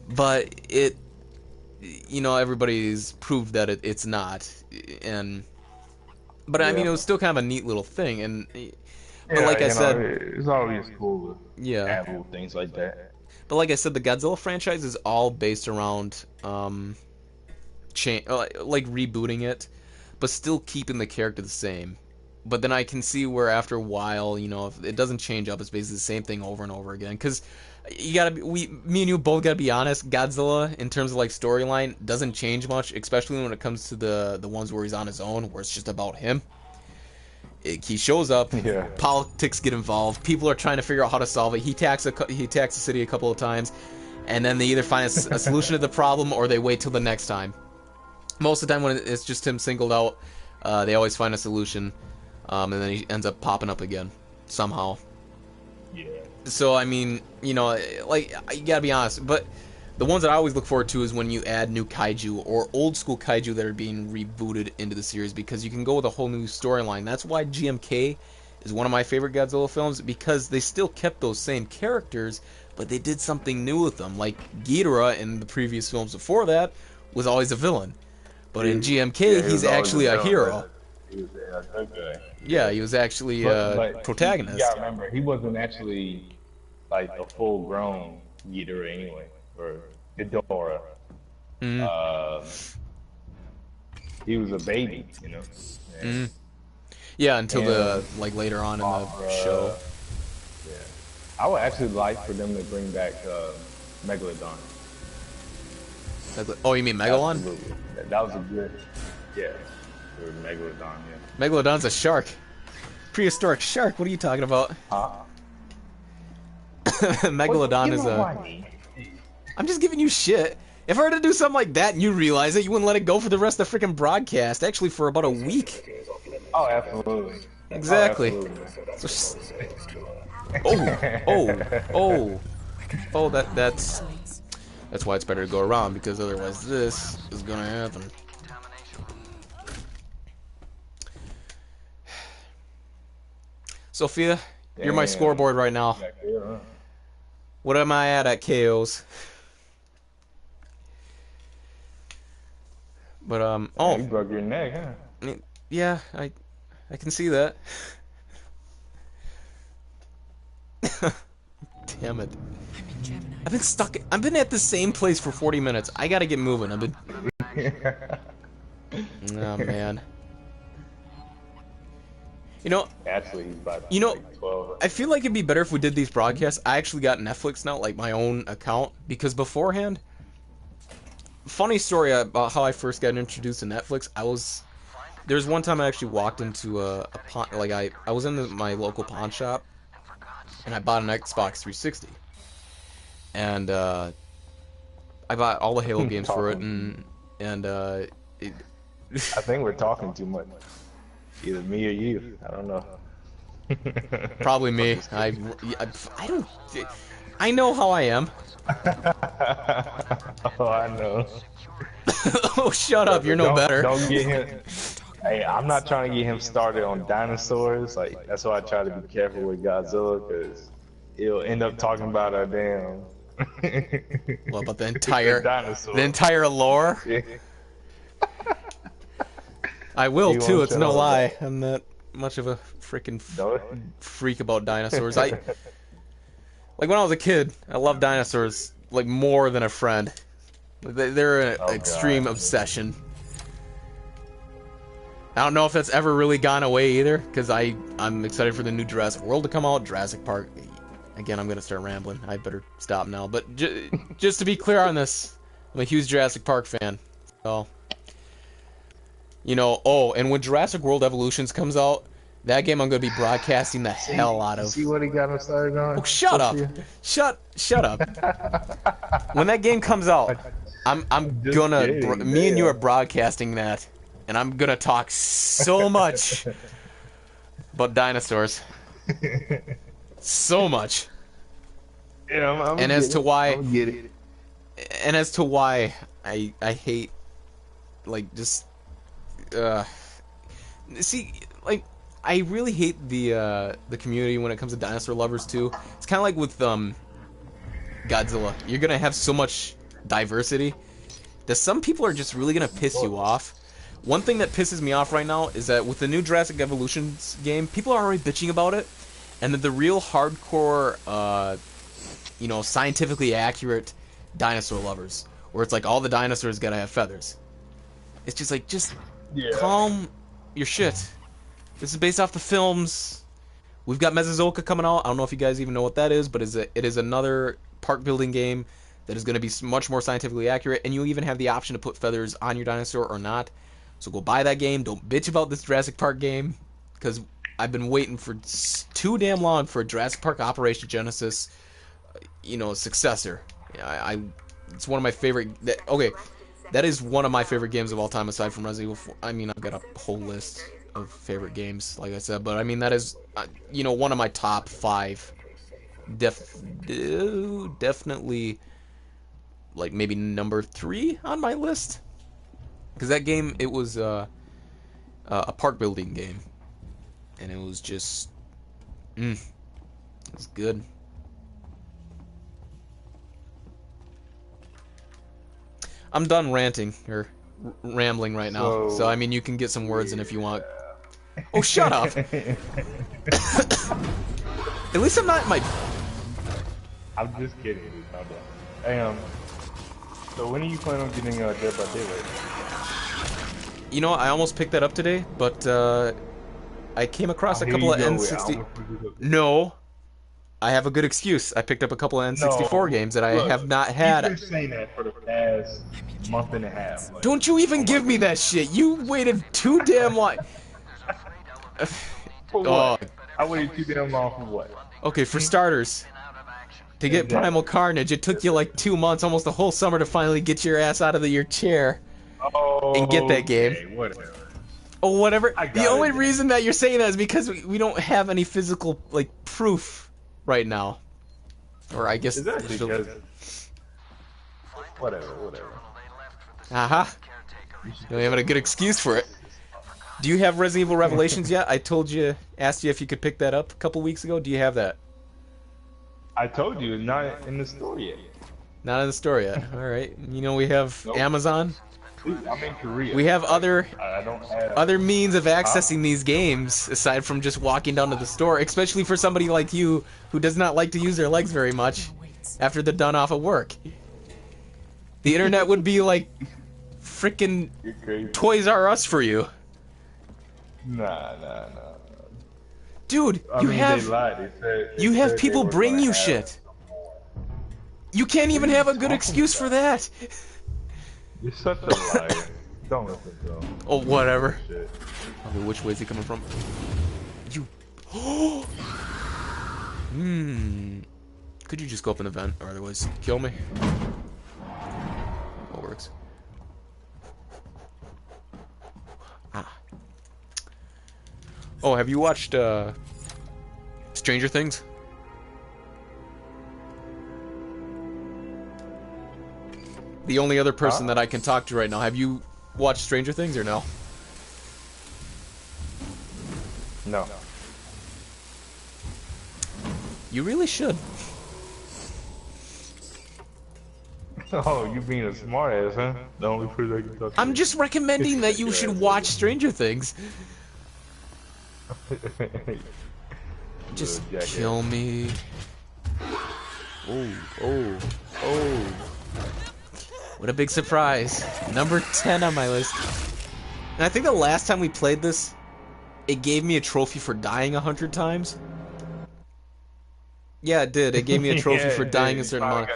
But it, everybody's proved that it's not, but I mean, it was still kind of a neat little thing, and... But like I said, it's always cool to add little things like that. But like I said, the Godzilla franchise is all based around like rebooting it, but still keeping the character the same. But then I can see where after a while, if it doesn't change up, it's basically the same thing over and over again. Because me and you both gotta be honest. Godzilla, in terms of like storyline, doesn't change much, especially when it comes to the ones where he's on his own, where it's just about him. He shows up, politics get involved, people are trying to figure out how to solve it. He attacks the city a couple of times, and then they either find a solution to the problem or they wait till the next time. Most of the time when it's just him singled out, they always find a solution, and then he ends up popping up again, somehow. Yeah. So, I mean, like, you gotta be honest, but... The ones that I always look forward to is when you add new kaiju or old school kaiju that are being rebooted into the series, because you can go with a whole new storyline. That's why GMK is one of my favorite Godzilla films, because they still kept those same characters, but they did something new with them. Like Ghidorah in the previous films before that was always a villain, but in GMK he's actually a hero. He was a good guy. Yeah, he was actually a protagonist. You gotta remember, he wasn't actually like a full-grown Ghidorah anyway. Or Ghidorah. He was a baby, Yeah, until later on in the show. Yeah, I would actually like for them to bring back Megalodon. Oh, you mean Megalon? Absolutely. That was a good. Yeah, Or Megalodon, yeah. Megalodon's a shark. Prehistoric shark. What are you talking about? Huh? Megalodon is a. I'm just giving you shit. If I were to do something like that and you realize it, you wouldn't let it go for the rest of the freaking broadcast. Actually, for about a week. Oh, absolutely. Exactly. Oh, absolutely. Oh, that's why it's better to go around, because otherwise this is gonna happen. Sophia, you're my scoreboard right now. What am I at KOs? But oh, you broke your neck, huh? Yeah, I can see that. Damn it. I've been stuck. I've been at the same place for 40 minutes. I gotta get moving. I've been. Oh man. You know. Actually, he's about like 12. I feel like it'd be better if we did these broadcasts. I actually got Netflix now, like my own account, because beforehand. Funny story about how I first got introduced to Netflix. There's one time I actually walked into a pawn, like I was in my local pawn shop, and I bought an Xbox 360, and I bought all the Halo games for it, and I think we're talking too much. Either me or you. I don't know. Probably me. I don't. I know how I am. Oh, I know. Oh, shut up! You're no better. Don't get him. Hey, I'm not trying to get him started on dinosaurs. Like, that's why I try to be careful with Godzilla, because he'll end up talking about a damn. What about the entire lore? Yeah. I will too. It's no lie. I'm not much of a freaking freak about dinosaurs. Like when I was a kid, I loved dinosaurs like more than a friend. They're an extreme obsession. I don't know if that's ever really gone away either, because I'm excited for the new Jurassic World to come out. Jurassic Park. Again, I'm gonna start rambling. I better stop now. But just to be clear on this, I'm a huge Jurassic Park fan. So, you know. Oh, and when Jurassic World Evolutions comes out, that game I'm gonna be broadcasting the hell out of. See what he got him started on? Oh, shut up! Shut up! When that game comes out, I'm gonna. Me and you are broadcasting that, and I'm gonna talk so much about dinosaurs. So much. Yeah, and as to why I hate, like, just see, like, I really hate the community when it comes to dinosaur lovers too. It's kind of like with Godzilla. You're gonna have so much diversity that some people are just really gonna piss you off. One thing that pisses me off right now is that with the new Jurassic Evolutions game, people are already bitching about it, and that the real hardcore, you know, scientifically accurate dinosaur lovers, where it's like all the dinosaurs gotta have feathers. It's just like, calm your shit. This is based off the films. We've got Mesozoic coming out. I don't know if you guys even know what that is, but it is another park building game that is going to be much more scientifically accurate, and you even have the option to put feathers on your dinosaur or not. So go buy that game. Don't bitch about this Jurassic Park game, because I've been waiting for too damn long for a Jurassic Park Operation Genesis, you know, successor. It's one of my favorite. That is one of my favorite games of all time, aside from Resident Evil 4. I mean, I've got a whole list of favorite games, like I said, but I mean, that is, you know, one of my top 5. Definitely, like, maybe number 3 on my list, because that game, it was a park building game, and it was just, it was good. I'm done ranting or rambling right now, so I mean, you can get some words in if you want. Oh, shut up! At least I'm not in my. I'm just kidding, dude. Hey, so when are you planning on getting Dead by Daylight? You know, I almost picked that up today, but I came across a couple of N60. No, I have a good excuse. I picked up a couple of N64 games that I have not had. You've been saying that for the past month and a half. Like, Don't you even give me that shit. You waited too damn long. For what? I waited too damn long for what? Okay, for starters, to get Primal Carnage, it took you like 2 months, almost a whole summer to finally get your ass out of your chair and get that game. Whatever. Oh, whatever. The only reason that you're saying that is because we don't have any physical, like, proof right now. Or I guess... Is that because... Whatever. Uh-huh. You're having a good excuse for it. Do you have Resident Evil Revelations yet? I asked you if you could pick that up a couple weeks ago. Do you have that? I told you, it's not in the store yet. Not in the store yet. Alright. You know, we have Amazon. Dude, I'm in Korea. We have other other means of accessing these games aside from just walking down to the store, especially for somebody like you who does not like to use their legs very much after they're done off of work. The internet would be like freaking Toys R Us for you. Nah. Dude, I you mean, have they lied. you have people bring you shit. You can't even have a good excuse for that. You're such a liar. Don't listen to him. Oh, whatever. Shit. I mean, which way is he coming from? You. Could you just go up in the vent, or otherwise kill me? That works. Ah. Oh, have you watched Stranger Things? The only other person that I can talk to right now. Have you watched Stranger Things or no? No. You really should. Oh, you being a smart ass, huh? The only person I can talk to. I'm just recommending that you should watch Stranger Things. Just kill me. Oh. What a big surprise. Number 10 on my list. And I think the last time we played this, it gave me a trophy for dying 100 times. Yeah, it did. It gave me a trophy for dying a certain amount.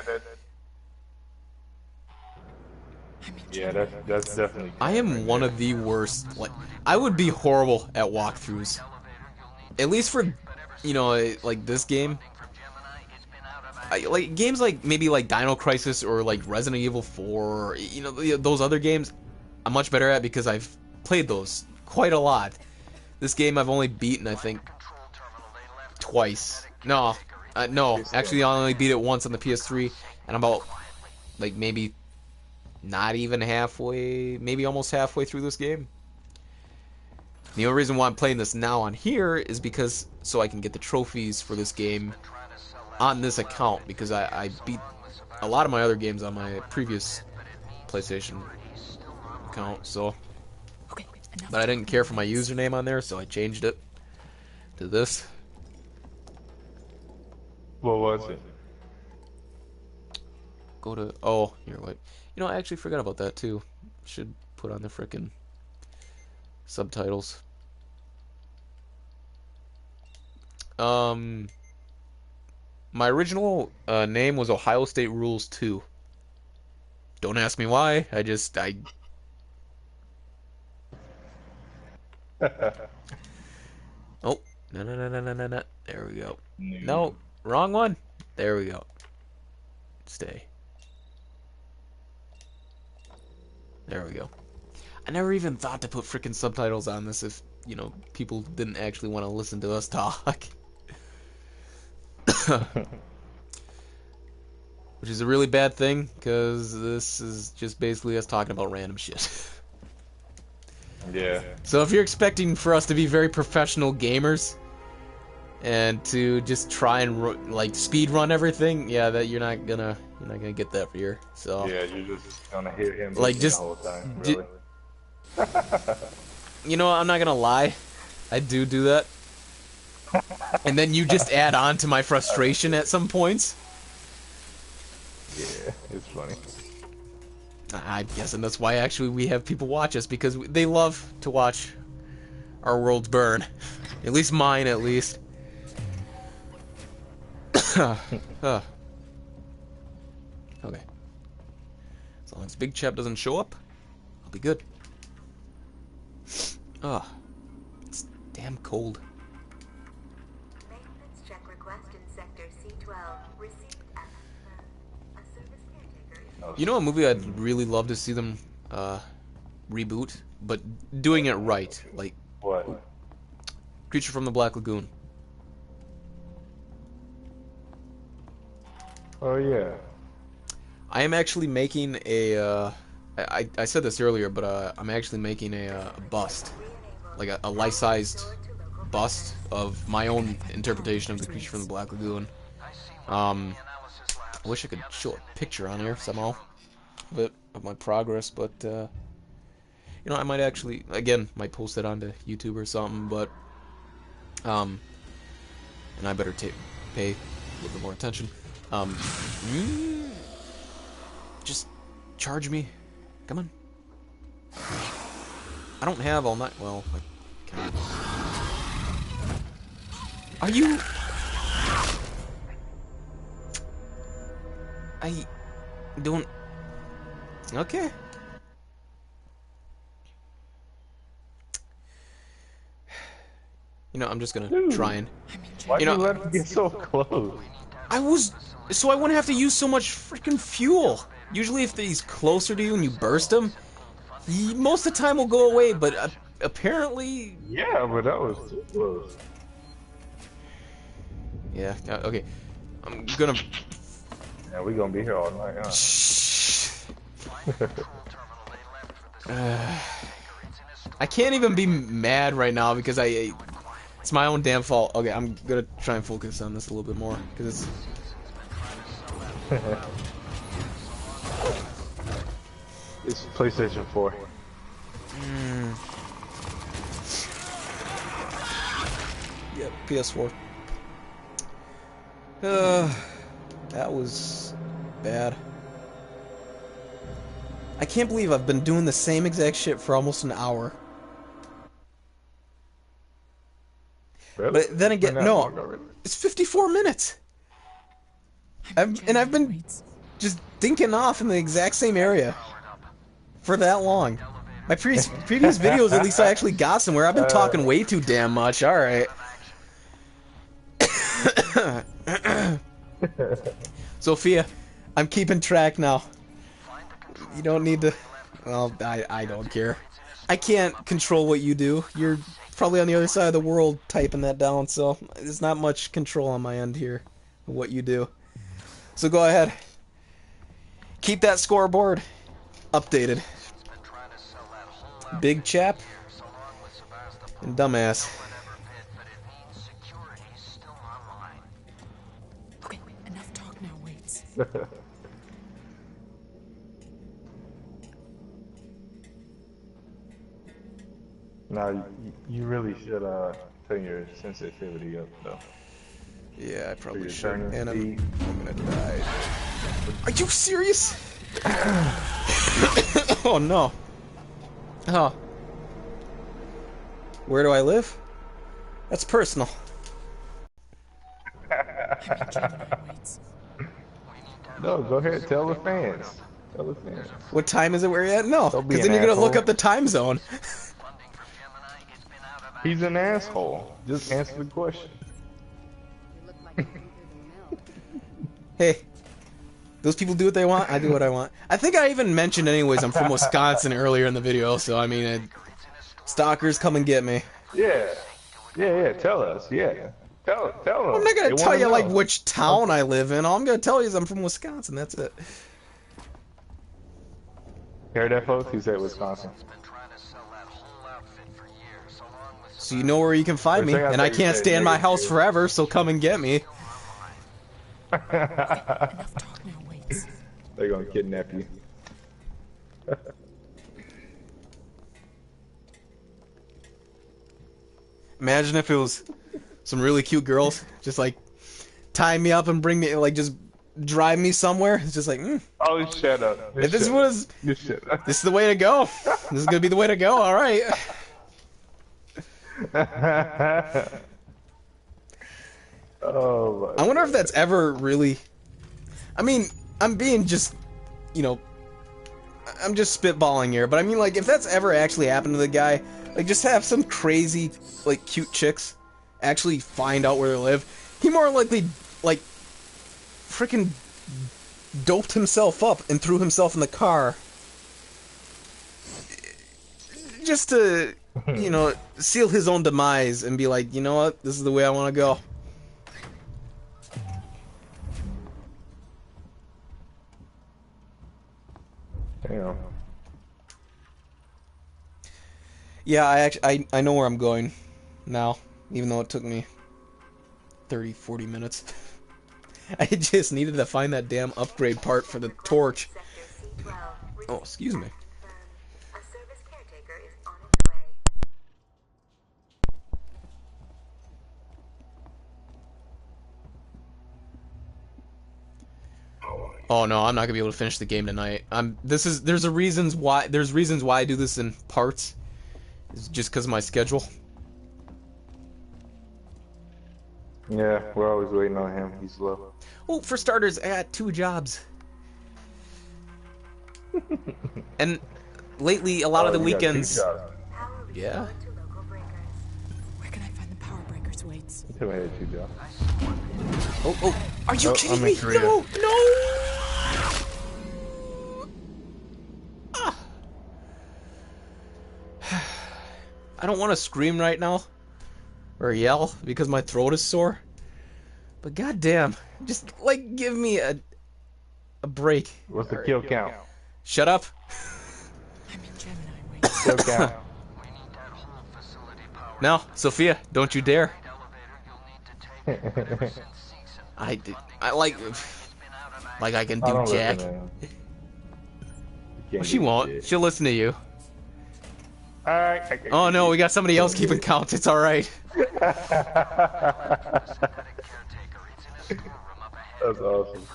Yeah, that's definitely. I am one of the worst. Like, I would be horrible at walkthroughs. At least for, you know, like this game. Like games like maybe like Dino Crisis or like Resident Evil 4, you know, those other games I'm much better at because I've played those quite a lot. This game I've only beaten, I think, twice. No, actually I only beat it once on the PS3, and I'm about like maybe not even halfway, maybe almost halfway through this game. The only reason why I'm playing this now on here is because so I can get the trophies for this game on this account, because I beat a lot of my other games on my previous PlayStation account, so. But I didn't care for my username on there, so I changed it to this. What was it? Go to, oh, here, wait. You know, I actually forgot about that too. Should put on the frickin' subtitles. My original name was Ohio State Rules 2. Don't ask me why. I Oh, no. There we go. No, wrong one. There we go. Stay. There we go. I never even thought to put frickin' subtitles on this if, you know, people didn't actually want to listen to us talk. Which is a really bad thing, because this is just basically us talking about random shit. Yeah. So if you're expecting for us to be very professional gamers and to just try and like speed run everything, yeah, that you're not gonna get that for here. So yeah, you're just gonna hear him like just the whole time. Really. You know, I'm not gonna lie, I do that. And then you just add on to my frustration at some points. Yeah, it's funny. I'm guessing that's why actually we have people watch us, because they love to watch our worlds burn. At least mine, at least. Okay. As long as Big Chap doesn't show up, I'll be good. It's damn cold. Maintenance check request in sector C12 received at a service caretaker. You know a movie I'd really love to see them reboot, but doing it right, like What? Creature from the Black Lagoon. Oh yeah. I am actually making a. I said this earlier, but I'm actually making a bust, like a life-sized bust of my own interpretation of the Creature from the Black Lagoon. I wish I could show a picture on here somehow of my progress, but you know, I might actually, again, might post it onto YouTube or something, but and I better pay a little bit more attention. Just charge me. Come on. I don't have all night. Well, I kind of. Are you? I don't. Okay. You know, I'm just gonna try and. Why'd You know- you let him get so close? I was so I wouldn't have to use so much freaking fuel. Usually, if he's closer to you and you burst him, he most of the time will go away. But apparently, Yeah, but that was too close. yeah. Okay, I'm gonna. Yeah, we gonna be here all night, huh? I can't even be mad right now because it's my own damn fault. Okay, I'm gonna try and focus on this a little bit more because it's. It's PlayStation 4. Yep, PS4. That was bad. I can't believe I've been doing the same exact shit for almost an hour. Really? But then again, Been that no, long already? it's 54 minutes. I've been just dinking off in the exact same area for that long. My previous videos, at least I actually got somewhere. I've been talking way too damn much. All right. Sophia, I'm keeping track now. You don't need to. Well, I don't care. I can't control what you do. You're probably on the other side of the world typing that down, so there's not much control on my end here of what you do. So go ahead. Keep that scoreboard updated. Big Chap and Dumbass. Okay, enough talk now, wait. Now, you really should turn your sensitivity up, though. Yeah, I probably Your should. turning And speed. I'm gonna die. Are you serious? Oh no. Oh. Where do I live? That's personal. No, go ahead, tell the fans. Tell the fans. What time is it where you're at? No, Don't be because then an you're gonna look asshole. up the time zone. He's an asshole. Just answer the question. Hey, those people do what they want, I do what I want. I think I even mentioned anyways I'm from Wisconsin earlier in the video, so I mean, stalkers come and get me. Yeah. Yeah, tell us. Yeah. Tell them. I'm not gonna They tell wanna you like know. which town I live in. All I'm gonna tell you is I'm from Wisconsin, that's it. Hear that, folks? He said Wisconsin. So you know where you can find me, For a second, I and I thought you can't said stay in my negative. house forever, so come and get me. Enough talk now, wait. They're gonna kidnap you. Imagine if it was some really cute girls, just like tie me up and bring me, like just drive me somewhere. It's just like, Oh, shut up. if this was, You shut up. this is the way to go. This is gonna be the way to go. All right. Oh my I wonder if that's ever really. I mean, I'm being just, you know, I'm just spitballing here, but I mean, like, if that's ever actually happened to the guy, like, just have some crazy, like, cute chicks actually find out where they live. He more likely, like, freaking doped himself up and threw himself in the car just to, you know, seal his own demise and be like, you know what, this is the way I want to go. Damn. Yeah, I know where I'm going now, even though it took me 30-40 minutes. I just needed to find that damn upgrade part for the torch. Oh, excuse me. A service caretaker is on its way. Oh no, I'm not gonna be able to finish the game tonight. There's reasons why I do this in parts. It's just because of my schedule. Yeah, we're always waiting on him. He's slow. Well, for starters, I got 2 jobs. And lately, a lot of the You got 2 weekends. jobs. Power Yeah. restored to local breakers. Where can I find the power breakers, Waits? You told me I had 2 jobs. Oh, are you Oh, kidding I'm in me? Korea. No! Ah. I don't want to scream right now or yell because my throat is sore. But goddamn, just like give me a break. What's the kill count? Shut up. I'm in Gemini, Waits. Kill count. We need that whole facility powered Now, Sophia, don't you dare. elevator you'll need to take ever since Seegson I like I can I do don't jack. listen to him. You can't She do won't. shit. She'll listen to you. Alright. Oh no, we got somebody else keeping count. It's all right. synthetic caretaker. It's in a storeroom up ahead. That's awesome.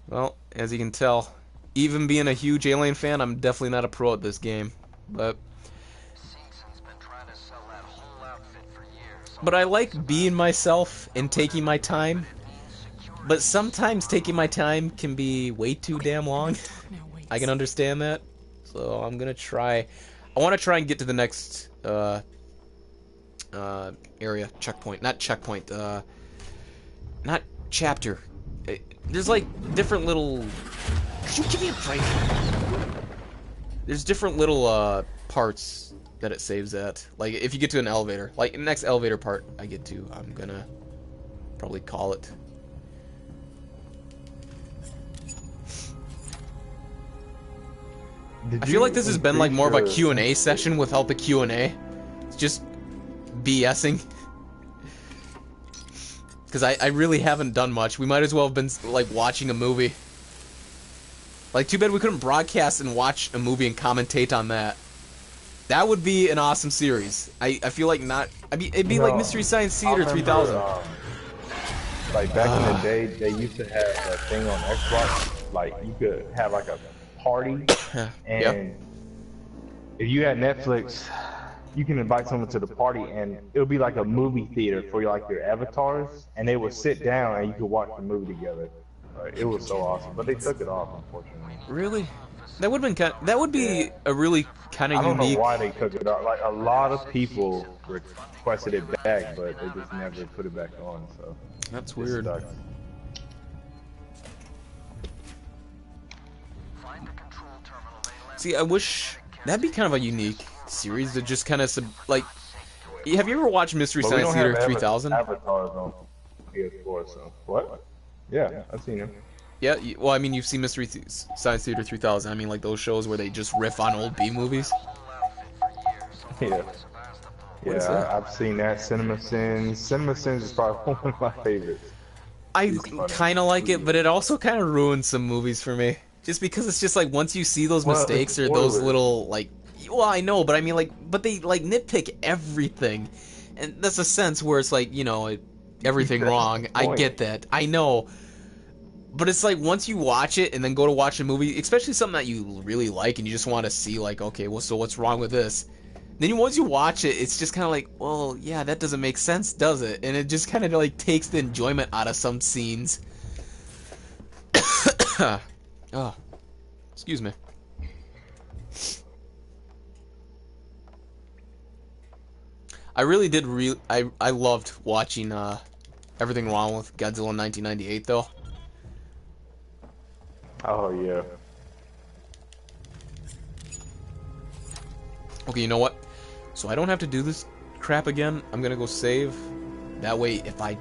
Well, as you can tell, even being a huge Alien fan, I'm definitely not a pro at this game. But Seegson's been trying to sell that whole outfit for years. I like being myself and taking my time. But sometimes taking my time can be way too damn long. Now, Waits. I can understand that. So I'm gonna try. I want to try and get to the next area, checkpoint, not checkpoint, not chapter. There's like different little. Could you give me a break? There's different little parts that it saves at. Like if you get to an elevator, like the next elevator part I get to, I'm gonna probably call it. I feel like this has been like more of a Q&A session without the Q&A. It's just BSing. Because I really haven't done much. We might as well have been like watching a movie. Like too bad we couldn't broadcast and watch a movie and commentate on that. That would be an awesome series. I feel like not. I mean, it'd be like Mystery Science Theater 3000. Like back in the day, they used to have a thing on Xbox. Like you could have like a party, and Yep. if you had Netflix, you can invite someone to the party, and it would be like a movie theater for like your avatars, and they would sit down and you could watch the movie together. It was so awesome, but they took it off, unfortunately. Really? That would have been kind. That would be a really kind I of don't unique. know why they took it off. Like a lot of people requested it back, but they just never put it back on. So That's it weird. sucks. Find the control terminal they left. See, I wish that'd be kind of a unique series to just kind of like. Have you ever watched Mystery But we Science don't Theater have 3000? avatars on PS4, so what? Yeah, I've seen him. Yeah. Well, I mean, you've seen Mystery Science Theater 3000. I mean, like those shows where they just riff on old B movies. Yeah. What is Yeah, that? I've seen that. Cinema Sins. Cinema Sins is probably one of my favorites. I It's funny. kind of like it, but it also kind of ruins some movies for me. Just because it's just like once you see those Well, mistakes or it's those spoilers. little like, well, I know, but I mean like, but they like nitpick everything, and that's a sense where it's like everything That's wrong. the I point. get that, I know, but it's like once you watch it and then go to watch a movie, especially something that you really like and you just want to see like, okay, well, so what's wrong with this? Then once you watch it, it's just kind of like, well, yeah, that doesn't make sense, does it? And it just kind of like takes the enjoyment out of some scenes. Oh, excuse me. I really did. I loved watching everything wrong with Godzilla 1998, though. Oh yeah. Okay, you know what? So I don't have to do this crap again. I'm gonna go save. That way, if I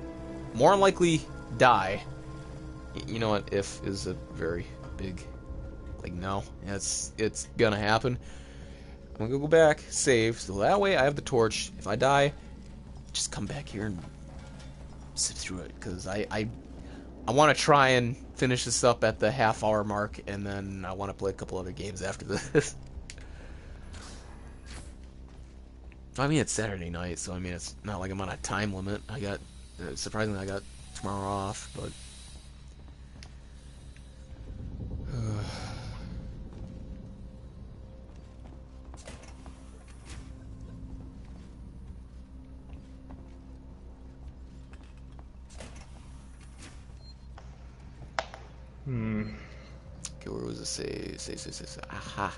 more than likely die, you know what? If is a very big, like, no, it's gonna happen. I'm gonna go back, save, so that way I have the torch. If I die, just come back here and sit through it, because I want to try and finish this up at the half-hour mark, and then I want to play a couple other games after this. I mean, it's Saturday night, so I mean, it's not like I'm on a time limit. I got, surprisingly, I got tomorrow off, but... Okay, where was it? Save. Aha.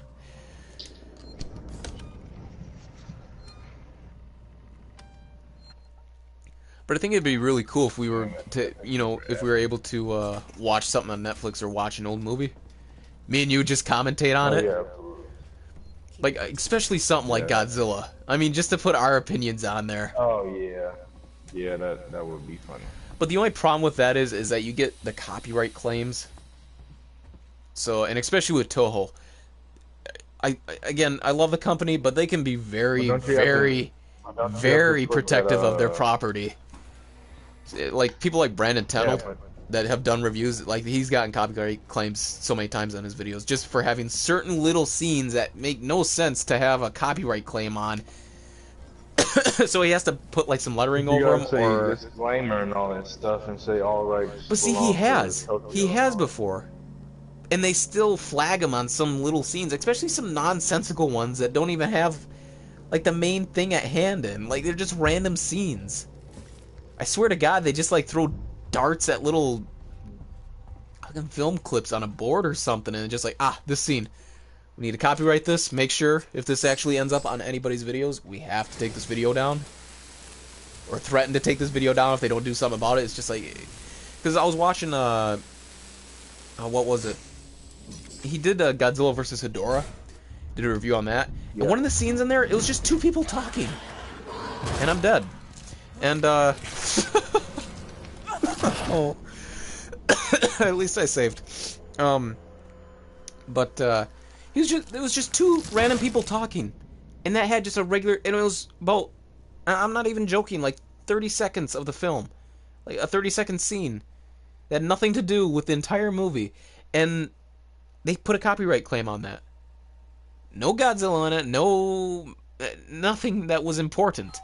But I think it'd be really cool if we were to, you know, if we were able to watch something on Netflix or watch an old movie. Me and you just commentate on it. Yeah. Like, especially something like Godzilla. I mean, just to put our opinions on there. Oh yeah. Yeah, that would be funny. But the only problem with that is that you get the copyright claims. So, and especially with Toho. Again, I love the company, but they can be very protective of their property. Like people like Brandon Tenold that have done reviews, like he's gotten copyright claims so many times on his videos just for having certain little scenes that make no sense to have a copyright claim on. So he has to put like some lettering over them or disclaimer and all that stuff and say all rights. But see, he has before. And they still flag him on some little scenes, especially some nonsensical ones that don't even have like the main thing at hand in. Like, they're just random scenes. I swear to God, they just like throw darts at little fucking film clips on a board or something, and just like, this scene. We need to copyright this. Make sure if this actually ends up on anybody's videos, we have to take this video down. Or threaten to take this video down if they don't do something about it. It's just like, because I was watching what was it? He did Godzilla vs. Hedorah. Did a review on that. Yeah. And one of the scenes in there, it was just two people talking. And I'm dead. And, oh. At least I saved. But, it was just two random people talking. And that had just a regular, and it was about, I'm not even joking, like 30 seconds of the film. Like a 30-second scene. That had nothing to do with the entire movie. And they put a copyright claim on that. No Godzilla in it, no... nothing that was important.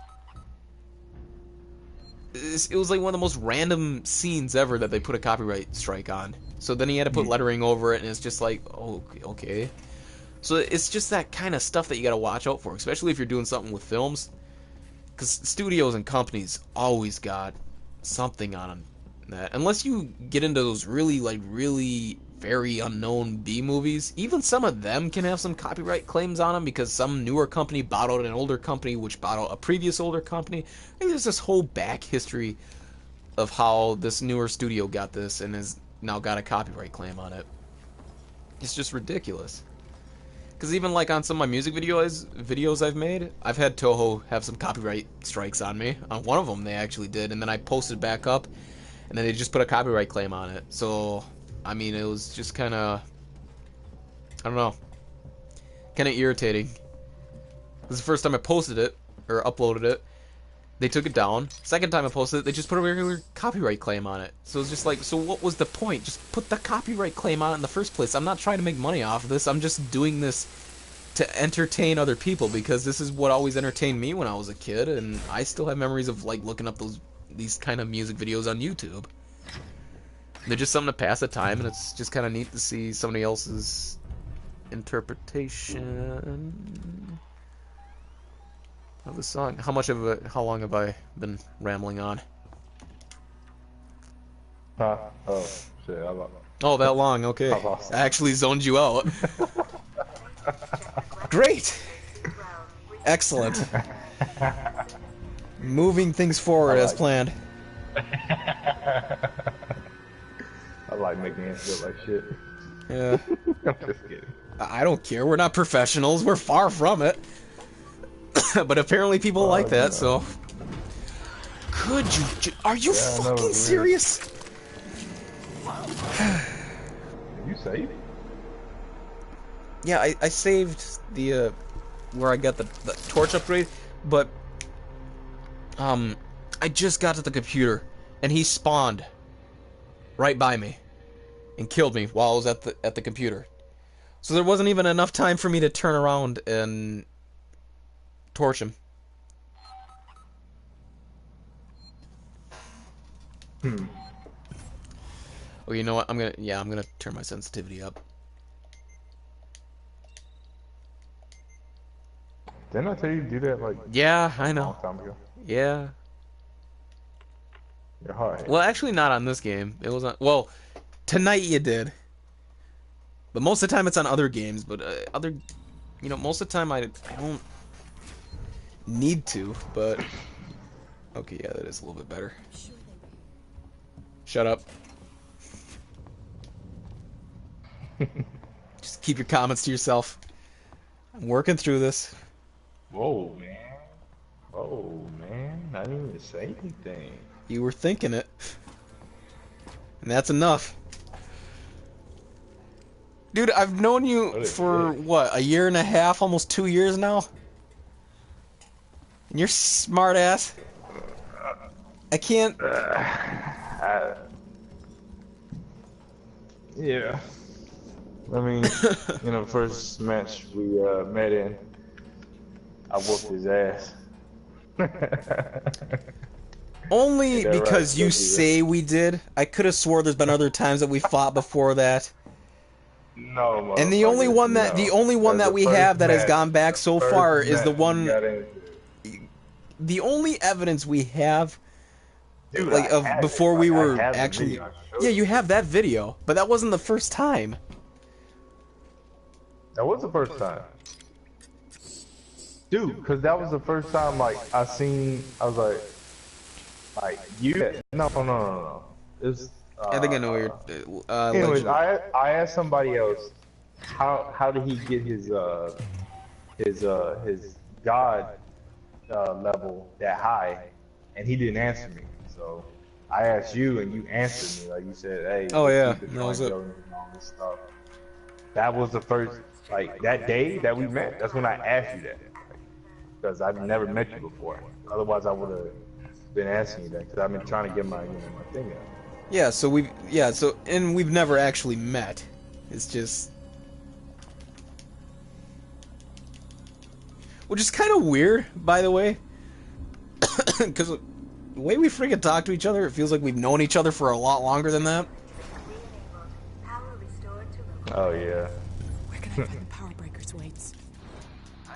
It was like one of the most random scenes ever that they put a copyright strike on. So then he had to put lettering over it, and it's just like, oh, okay. So it's just that kind of stuff that you gotta watch out for, especially if you're doing something with films. Because studios and companies always got something on them. That unless you get into those really very unknown B movies, even some of them can have some copyright claims on them because some newer company bought out an older company which bought out a previous older company. And there's this whole back history of how this newer studio got this and has now got a copyright claim on it. It's just ridiculous. Because even like on some of my music videos I've made, I've had Toho have some copyright strikes on me. On one of them they actually did, and then I posted back up and then they just put a copyright claim on it. So, I mean, it was just kind of, I don't know, kind of irritating. This is the first time I posted it, or uploaded it. They took it down. Second time I posted it, they just put a regular copyright claim on it. So it's just like, so what was the point? Just put the copyright claim on it in the first place. I'm not trying to make money off of this. I'm just doing this to entertain other people because this is what always entertained me when I was a kid, and I still have memories of like looking up these kind of music videos on YouTube. They're just something to pass the time, and it's just kind of neat to see somebody else's interpretation. of the song. How long have I been rambling on? Huh? Oh, shit. I lost. Oh, that long. Okay. I lost. I actually zoned you out. Great. Excellent. Moving things forward as planned. I like making it feel like shit. Yeah. I'm just kidding. I don't care. We're not professionals. We're far from it. But apparently people like that, so... Could you... Are you fucking serious? You saved? Yeah, I saved the, where I got the torch upgrade, but... I just got to the computer, and he spawned right by me, and killed me while I was at the computer. So there wasn't even enough time for me to turn around and torch him. Oh, you know what? I'm gonna turn my sensitivity up. Didn't I tell you to do that like Yeah, I a know. long time ago? Yeah. You're hard. Well, actually, not on this game. It was on. Well, tonight you did. But most of the time it's on other games. But most of the time I don't need to. But okay, yeah, that is a little bit better. Shut up. Just keep your comments to yourself. I'm working through this. Whoa, man. Oh, man. I didn't even say anything. You were thinking it. And that's enough. Dude, I've known you for, what, a year and a half, almost 2 years now? And you're smart ass. I can't... Yeah. I mean, in the first match we met in, I whooped his ass. Only Yeah, because right, you yeah. say we did. I could have swore there's been other times that we fought before that. No, And the only one that That's we the have that has first gone back match. so First far is the match we one. got into. The only evidence we have, Dude, like I of have before it. we Like, I were have the actually. video. I showed Yeah, you have that video, but that wasn't the first time. That was the first time. Dude, because that was the first time, like, I was like, you. No. It's, I think I know where you're. anyways, Legend. I asked somebody else, how did he get his God level that high, and he didn't answer me. So I asked you, and you answered me. Like you said, hey. Oh, yeah, keep it that was going, it. Joe, and all this stuff. That was the first, like, that day that we met. That's when I asked you that, because I've never met you before. Otherwise, I would have been asking you that, because I've been trying to get my thing out. Yeah, and we've never actually met. It's just, which is kind of weird, by the way, because the way we freaking talk to each other, it feels like we've known each other for a lot longer than that. Power restored to Oh, yeah. Where can I find the power breakers, Waits?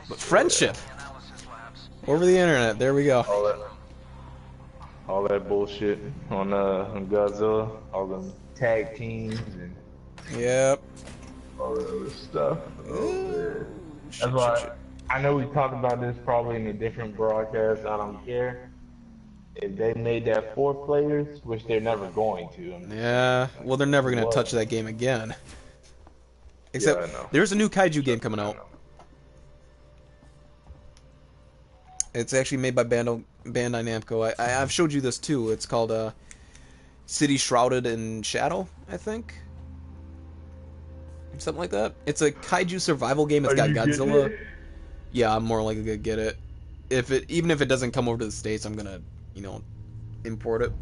But friendship Analysis labs. over the internet. There we go. All that bullshit on Godzilla, all them tag teams and Yep. all that other stuff. That's why I know we talked about this probably in a different broadcast. I don't care if they made that 4 players, which they're never going to. Yeah. Well, they're never gonna touch that game again. Except I know. there's a new kaiju game coming out. It's actually made by Bandai Namco. I've showed you this too. It's called City Shrouded in Shadow, I think. Something like that. It's a kaiju survival game. It's got Godzilla. Yeah, I'm more likely to get it. Even if it doesn't come over to the States, I'm gonna, import it.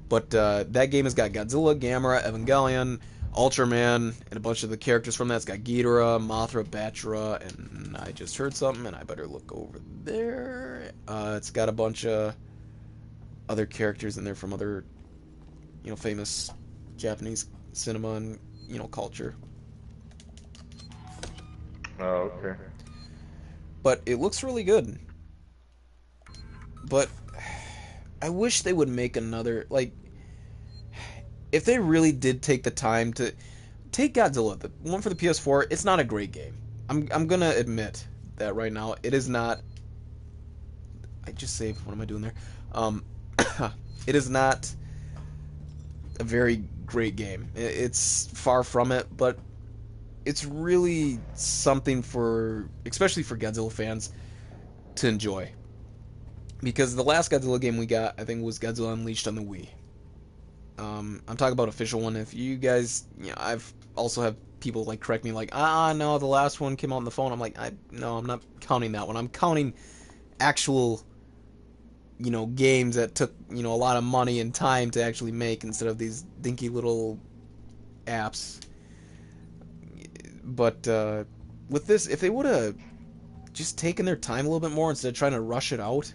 But that game has got Godzilla, Gamera, Evangelion, Ultraman, and a bunch of the characters from that. It's got Ghidorah, Mothra, Batra, and I just heard something, and I better look over there. It's got a bunch of other characters in there from other, famous Japanese cinema and, culture. Oh, okay. But it looks really good. But I wish they would make another, like, if they really did take the time to take Godzilla, the one for the PS4, it's not a great game. I'm gonna admit that right now. It is not. I just saved. What am I doing there? It is not a very great game. It's far from it, but it's really something for, especially for Godzilla fans, to enjoy. Because the last Godzilla game we got, I think, was Godzilla Unleashed on the Wii. I'm talking about official one. If you guys, I've also have people like correct me like, no, the last one came out on the phone. I'm like, no, I'm not counting that one. I'm counting actual, games that took, a lot of money and time to actually make instead of these dinky little apps. But with this, if they would have just taken their time a little bit more instead of trying to rush it out,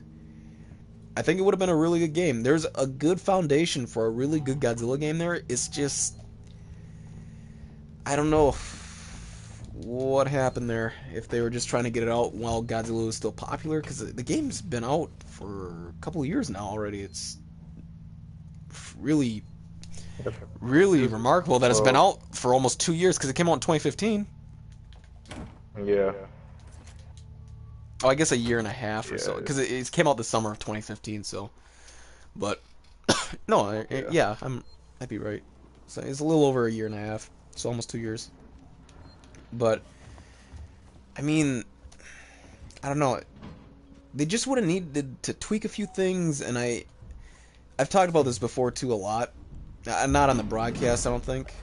I think it would have been a really good game. There's a good foundation for a really good Godzilla game there. It's just, I don't know what happened there. If they were just trying to get it out while Godzilla was still popular, because the game's been out for a couple of years now already. It's really, really remarkable that it's been out for almost 2 years, because it came out in 2015. Yeah. Oh, I guess a year and a half or so, because it came out the summer of 2015. So, but no, I'd be right. So it's a little over a year and a half, so almost 2 years. But I mean, I don't know. They just would have needed to tweak a few things, and I've talked about this before too a lot. Not on the broadcast, I don't think.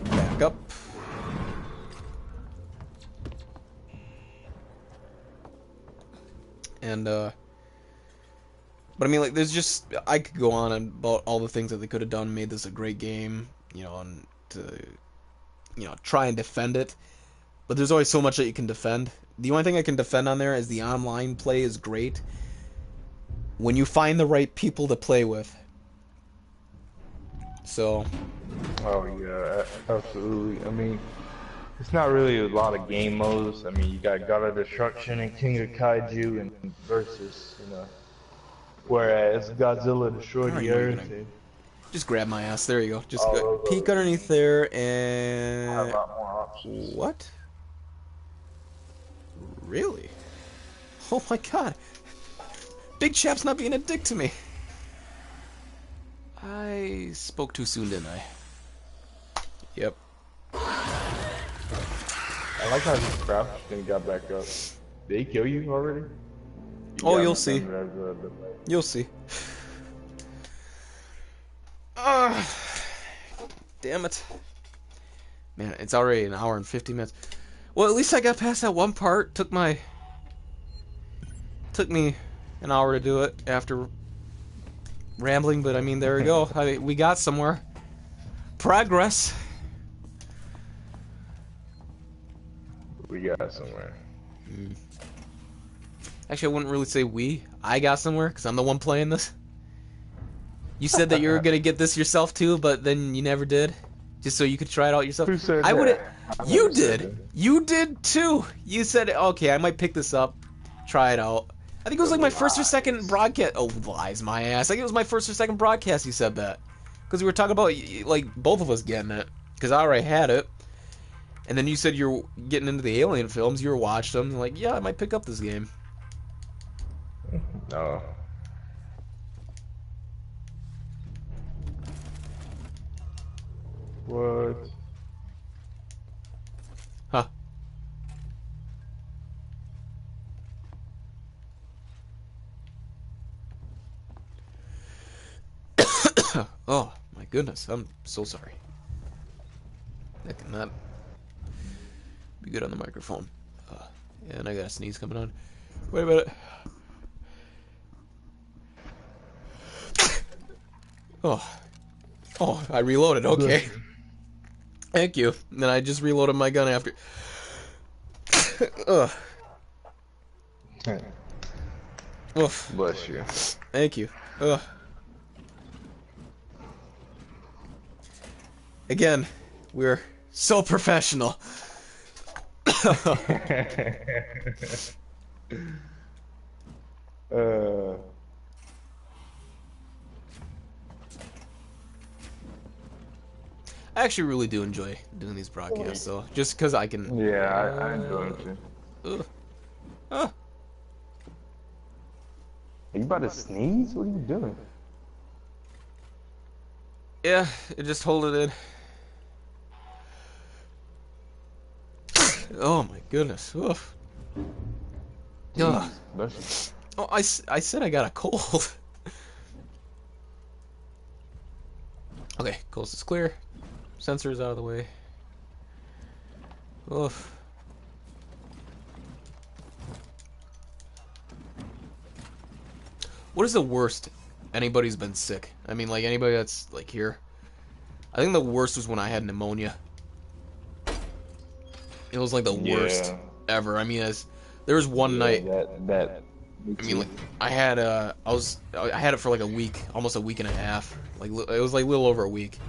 Back up. And, but I mean, like, there's just, I could go on about all the things that they could have done, made this a great game, and to, try and defend it. But there's always so much that you can defend. The only thing I can defend on there is the online play is great when you find the right people to play with. So. Oh, yeah, absolutely. I mean, it's not really a lot of game modes. I mean, you got God of Destruction and King of Kaiju and versus, whereas Godzilla destroyed the Earth. Just grab my ass. There you go. Just go, peek underneath there and. A lot more options. What? Really? Oh my god. Big Chap's not being a dick to me. I spoke too soon, didn't I? Yep. I like how he crouched and got back up. Did he kill you already? You'll see. You'll see. Damn it. Man, it's already an hour and 50 minutes. Well, at least I got past that one part. Took me an hour to do it after rambling, but I mean, there we go. We got somewhere. Progress. We got somewhere. Actually, I wouldn't really say we. I got somewhere, because I'm the one playing this. You said that you were going to get this yourself, too, but then you never did. Just so you could try it out yourself. Who said I that? would. You did. That. You did, too. You said, okay, I might pick this up, try it out. I think it was like my first or second broadcast. Oh, lies, my ass. I think it was my first or second broadcast you said that. Because we were talking about, like, both of us getting it. Because I already had it. And then you said you were getting into the Alien films. You were watching them. Like, yeah, I might pick up this game. No. What? Huh. Oh, my goodness. I'm so sorry. That cannot be good on the microphone. And I got a sneeze coming on. Wait a minute. Oh, I reloaded. Okay. Thank you. And then I just reloaded my gun after. Ugh. Oof. Bless you. Thank you. Ugh. Again, we're so professional. Uh, I actually really do enjoy doing these broadcasts, though, just because I can. yeah, I enjoy it too. Ugh. Ah. Are you about to sneeze? What are you doing? Yeah, just hold it in. Oh my goodness. Oof. Ugh. Bless Oh, I said I got a cold. Okay, coast is clear. Sensors out of the way. Oof. What is the worst anybody's been sick? I mean, like, anybody that's, like, here. I think the worst was when I had pneumonia. It was, like, the worst ever. I mean, there was one night. That. I mean, like, I had it for like a week, almost a week and a half. Like, it was like a little over a week.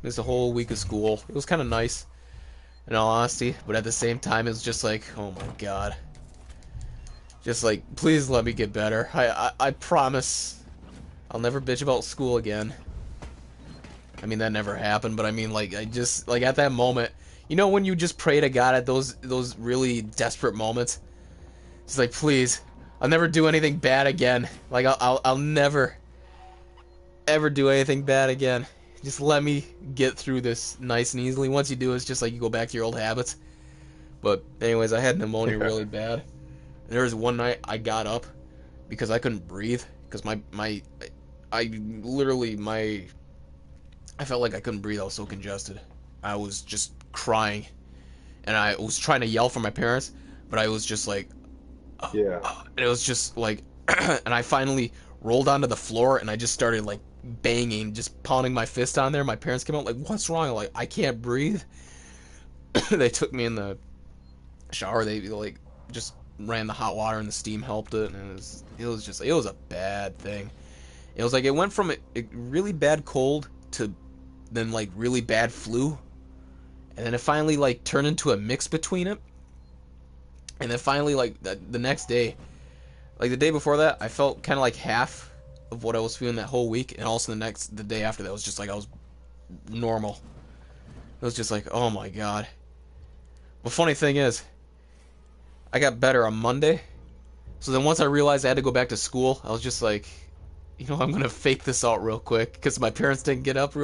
Missed a whole week of school. It was kind of nice, in all honesty. But at the same time, it was just like, oh my god. Just like, please let me get better. I promise, I'll never bitch about school again. I mean, that never happened. But I mean, like, I just like at that moment, you know, when you just pray to God at those really desperate moments. It's like, please. I'll never do anything bad again. Like, I'll never, ever do anything bad again. Just let me get through this nice and easily. Once you do, it's just like you go back to your old habits. But anyways, I had pneumonia really bad. And there was one night I got up because I couldn't breathe. Because I felt like I couldn't breathe. I was so congested. I was just crying. And I was trying to yell for my parents. But I was just like, and it was just like, and I finally rolled onto the floor and I just started like banging, just pounding my fist on there. My parents came out like, "What's wrong?" I'm like, I can't breathe. They took me in the shower. They like just ran the hot water and the steam helped it, and it was a bad thing. It was like it went from a really bad cold to then like really bad flu, and then it finally like turned into a mix between it. And then finally, like, the next day, like, the day before that, I felt kind of like half of what I was feeling that whole week. And also the day after that was just like, I was normal. It was just like, oh my god. The funny thing is, I got better on Monday. So then once I realized I had to go back to school, I was just like, you know, I'm going to fake this out real quick. Because my parents didn't get up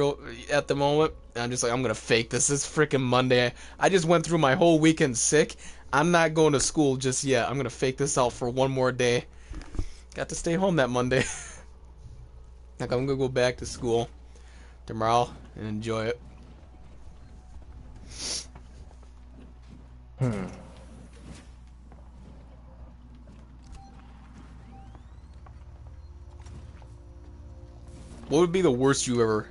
at the moment. And I'm just like, I'm going to fake this. This freaking Monday. I just went through my whole weekend sick. I'm not going to school just yet. I'm going to fake this out for one more day. Got to stay home that Monday. Like, I'm going to go back to school tomorrow and enjoy it. What would be the worst you ever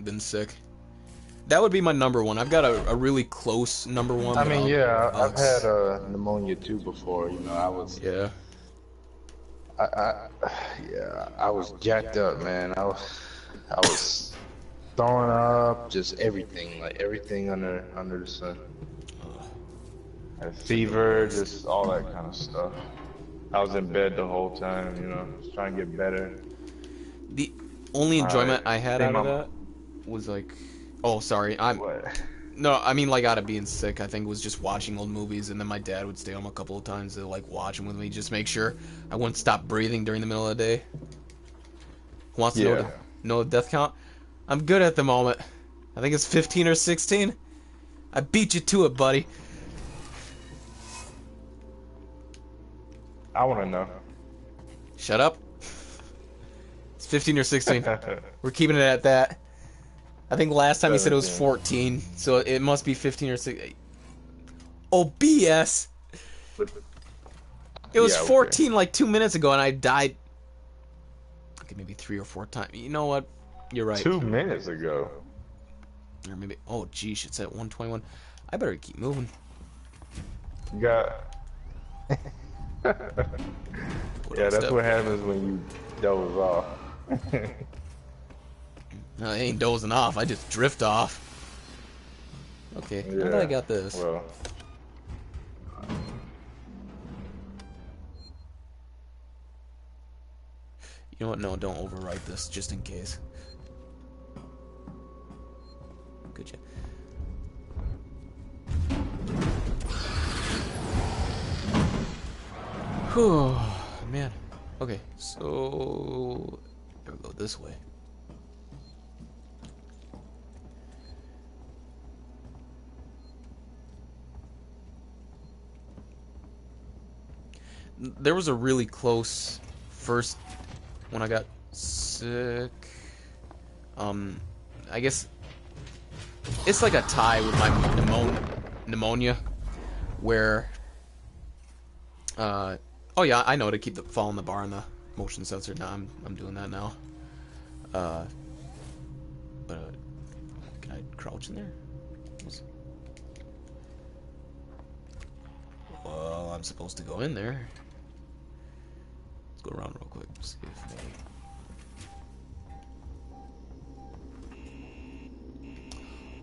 been sick? That would be my number one. I've got a really close number one. I mean, yeah, I've had pneumonia too before. You know, I was. Yeah. I was jacked up, man. I was throwing up, just everything, like everything under the sun. I had fever, just all that kind of stuff. I was in bed the whole time, you know, just trying to get better. The only enjoyment I had out of that was like, oh, sorry, no, I mean, like, out of being sick, I think was just watching old movies, and then my dad would stay home a couple of times to like watch them with me, just make sure I wouldn't stop breathing during the middle of the day. Who wants to know the death count? I'm good at the moment. I think it's 15 or 16. I beat you to it, buddy. I want to know. Shut up. It's 15 or 16. We're keeping it at that. I think last time he said it was 14, so it must be 15 or 16. Oh, BS! It was 14 like 2 minutes ago, and I died. Okay, maybe 3 or 4 times. You know what? You're right. 2 minutes ago. Or maybe. Oh, geez, it's at 121. I better keep moving. Yeah, that's what happens when you doze off. No, I ain't dozing off. I just drift off. Okay, now that I got this. Well, You know what? No, don't overwrite this, just in case. Good job. Whew, man. Okay, so there we go this way. There was a really close first when I got sick. I guess it's like a tie with my pneumonia, where oh yeah, I know to keep the following the bar on the motion sensor. Now I'm doing that now. But can I crouch in there? Well, I'm supposed to go in there. Let's go around real quick. See if maybe.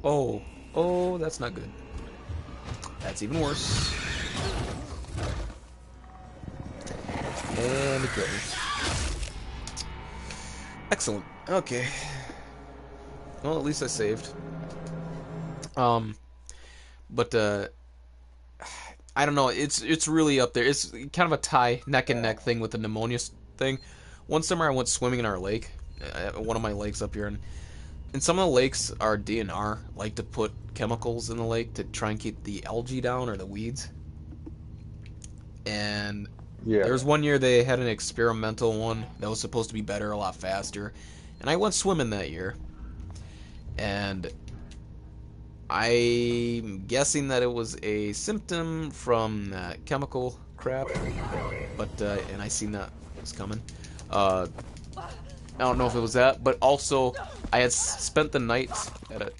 Oh, that's not good. That's even worse. And it goes. Excellent. Okay. Well, at least I saved. But I don't know. It's really up there. It's kind of a tie, neck and neck thing with the pneumonia thing. One summer I went swimming in our lake, one of my lakes up here, and some of the lakes, our DNR like to put chemicals in the lake to try and keep the algae down or the weeds. And Yeah. there was one year they had an experimental one that was supposed to be better, a lot faster, and I went swimming that year, and I'm guessing that it was a symptom from that chemical crap, but and I seen that was coming. I don't know if it was that, but also I had spent the night at a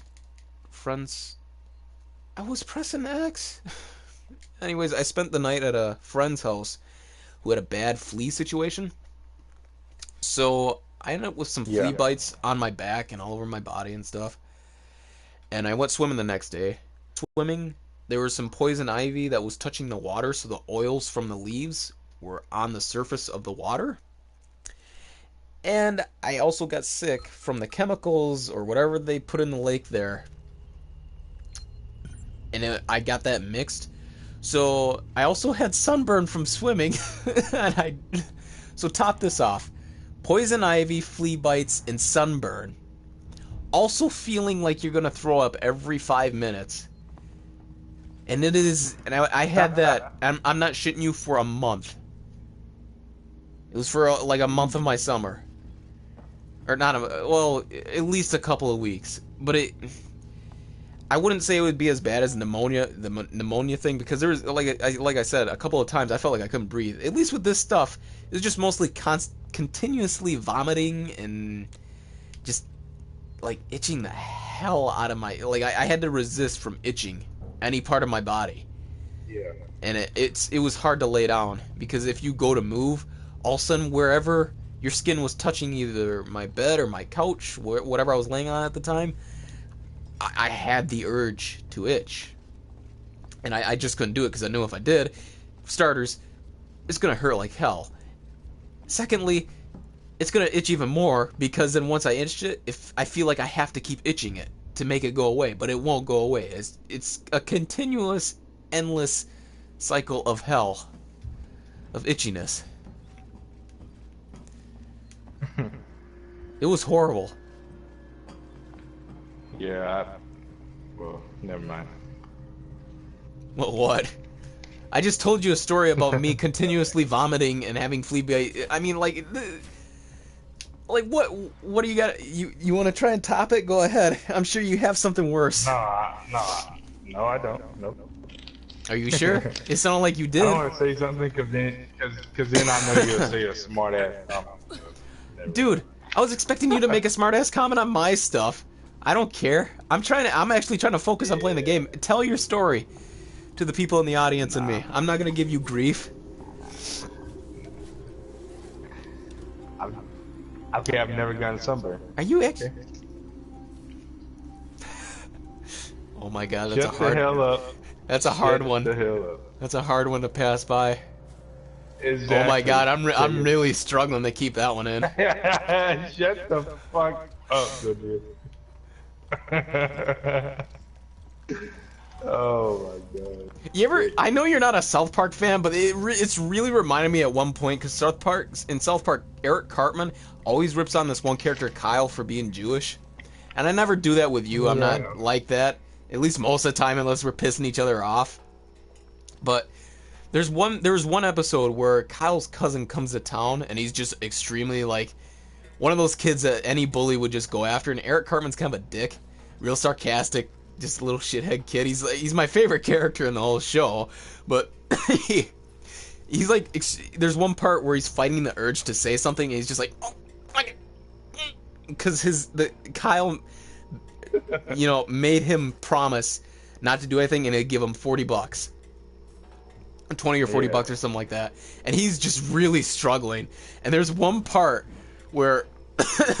friend's. I was pressing X. Anyways, I spent the night at a friend's house who had a bad flea situation. So I ended up with some flea bites on my back and all over my body and stuff. And I went swimming the next day. Swimming, there was some poison ivy that was touching the water, so the oils from the leaves were on the surface of the water. And I also got sick from the chemicals or whatever they put in the lake there. And I got that mixed. So I also had sunburn from swimming. And so top this off. Poison ivy, flea bites, and sunburn. Also feeling like you're going to throw up every 5 minutes. And it is... And I had that... I'm not shitting you, for a month. It was for like a month of my summer. Or not well, at least a couple of weeks. But I wouldn't say it would be as bad as pneumonia, the pneumonia thing, because there was, like I said, a couple of times I felt like I couldn't breathe. At least with this stuff, it was just mostly continuously vomiting and just like itching the hell out of my, like I had to resist from itching any part of my body. Yeah. And it was hard to lay down, because if you go to move, all of a sudden wherever your skin was touching either my bed or my couch, whatever I was laying on at the time, I had the urge to itch. And I just couldn't do it, because I knew if I did, for starters, it's going to hurt like hell. Secondly, it's going to itch even more, because then once I itched it, if I feel like I have to keep itching it to make it go away, but it won't go away. It's a continuous, endless cycle of hell, of itchiness. It was horrible. Yeah. Well, never mind. Well, what? I just told you a story about me continuously vomiting and having flea bite. I mean, like what do you got? You want to try and top it? Go ahead. I'm sure you have something worse. No, I don't. Nope. Are you sure? It sounded like you did. I don't want to say something because then I know you'll say a smart ass comment. Dude, I was expecting you to make a smart ass comment on my stuff. I don't care. I'm actually trying to focus on playing the game. Tell your story to the people in the audience and me. I'm not gonna give you grief. Okay, I've never gotten sunburn. Are you actually? Oh my god, that's Shut the hell up. That's a hard Shut one. the hell up. That's a hard one to pass by. Oh my God, Exactly. I'm really struggling to keep that one in. Shut the fuck up, Goodyear. Oh my God. You ever? I know you're not a South Park fan, but it's really reminded me at one point because in South Park, Eric Cartman always rips on this one character Kyle for being Jewish, and I never do that with you. I'm Yeah. not like that, at least most of the time, unless we're pissing each other off. But there's one episode where Kyle's cousin comes to town, and he's just extremely like one of those kids that any bully would just go after, and Eric Cartman's kind of a dick, real sarcastic. Just a little shithead kid. He's my favorite character in the whole show, but he's like there's one part where he's fighting the urge to say something, and he's just like, oh, because Kyle, made him promise not to do anything, and it'd give him $40, 20 or 40 bucks or something like that, and he's just really struggling. And there's one part where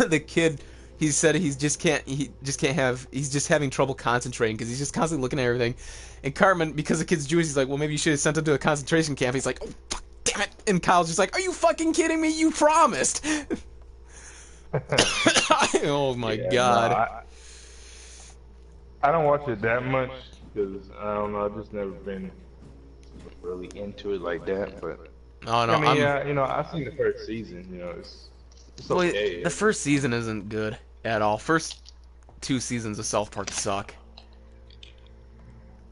the kid. He said he's just having trouble concentrating because he's just constantly looking at everything. And Cartman, because the kid's Jewish, he's like, well, maybe you should have sent him to a concentration camp. He's like, oh, fuck, damn it. And Kyle's just like, are you fucking kidding me? You promised. Oh my God. No, I don't watch it that much because I don't know. I've just never been really into it like that. But Oh no, I mean, I've seen the first season. It's okay. the first season isn't good at all. First 2 seasons of South Park suck.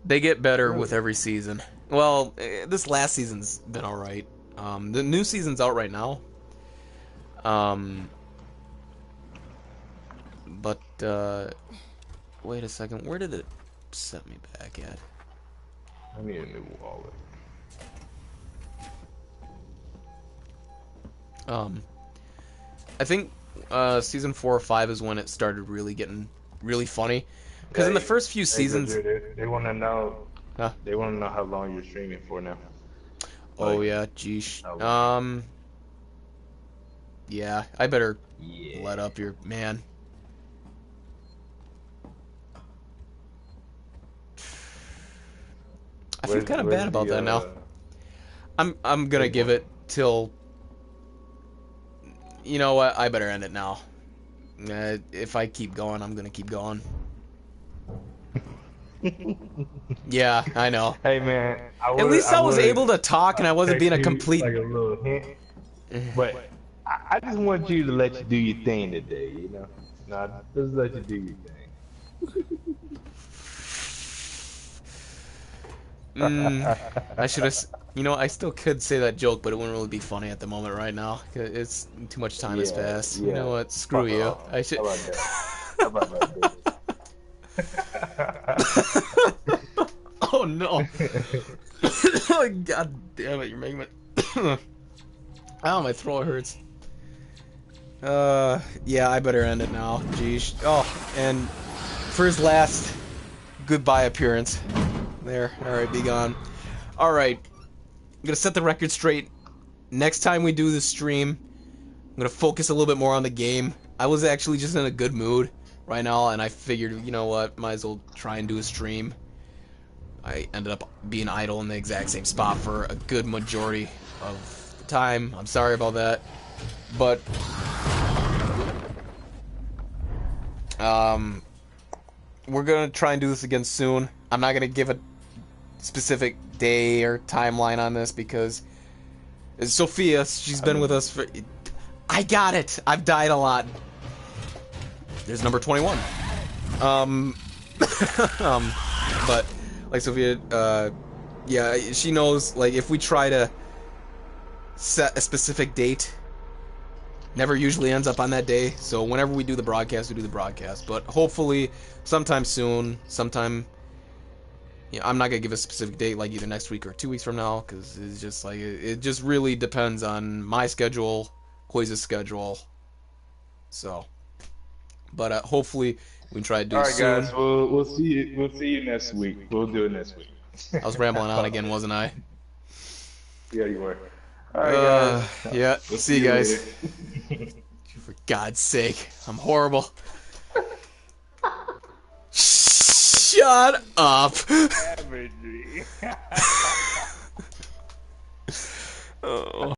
They get better with every season. Well, this last season's been alright. The new season's out right now. But, wait a second. Where did it set me back at? I need a new wallet. I think season 4 or 5 is when it started really getting really funny. Because in the first few seasons, they want to know. Huh? They want to know how long you're streaming for now. Oh yeah, geesh. Yeah, I better let up your man. I feel kind of bad about that now. I'm gonna give it till. You know what? I better end it now. If I keep going, I'm gonna keep going. Yeah, I know. Hey man, at least I was able to talk, and I wasn't being a complete. Like a little hint, but I just want you to let you do your thing today. No, just let you do your thing. I should have. I still could say that joke, but it wouldn't really be funny at the moment right now. It's too much time has passed. Yeah. You know what? Screw you. Off. I should. How about that? Oh no! Oh, God damn it! You're making me. Ow, my throat hurts. Yeah, I better end it now. Jeez. Oh, and for his last goodbye appearance. There. All right, be gone. All right. I'm gonna set the record straight. Next time we do the stream, I'm gonna focus a little bit more on the game. I was actually just in a good mood right now, and I figured, you know what, might as well try and do a stream. I ended up being idle in the exact same spot for a good majority of the time. I'm sorry about that, but we're gonna try and do this again soon. I'm not gonna give a specific day or timeline on this because Sophia, she's been with us for. I got it. I've died a lot. There's number 21. But like Sophia, yeah, she knows. Like if we try to set a specific date, never usually ends up on that day. So whenever we do the broadcast, we do the broadcast. But hopefully, sometime soon, sometime. Yeah, I'm not gonna give a specific date, like either next week or 2 weeks from now, because it's just like it just really depends on my schedule, Quaze's schedule. So, but hopefully we can try to do it soon. All right, guys, we'll see you. We'll see you next week. We'll do it next week. I was rambling on again, wasn't I? Yeah, you were. All right, guys. Yeah. We'll see you guys. For God's sake, I'm horrible. Shut up. Oh.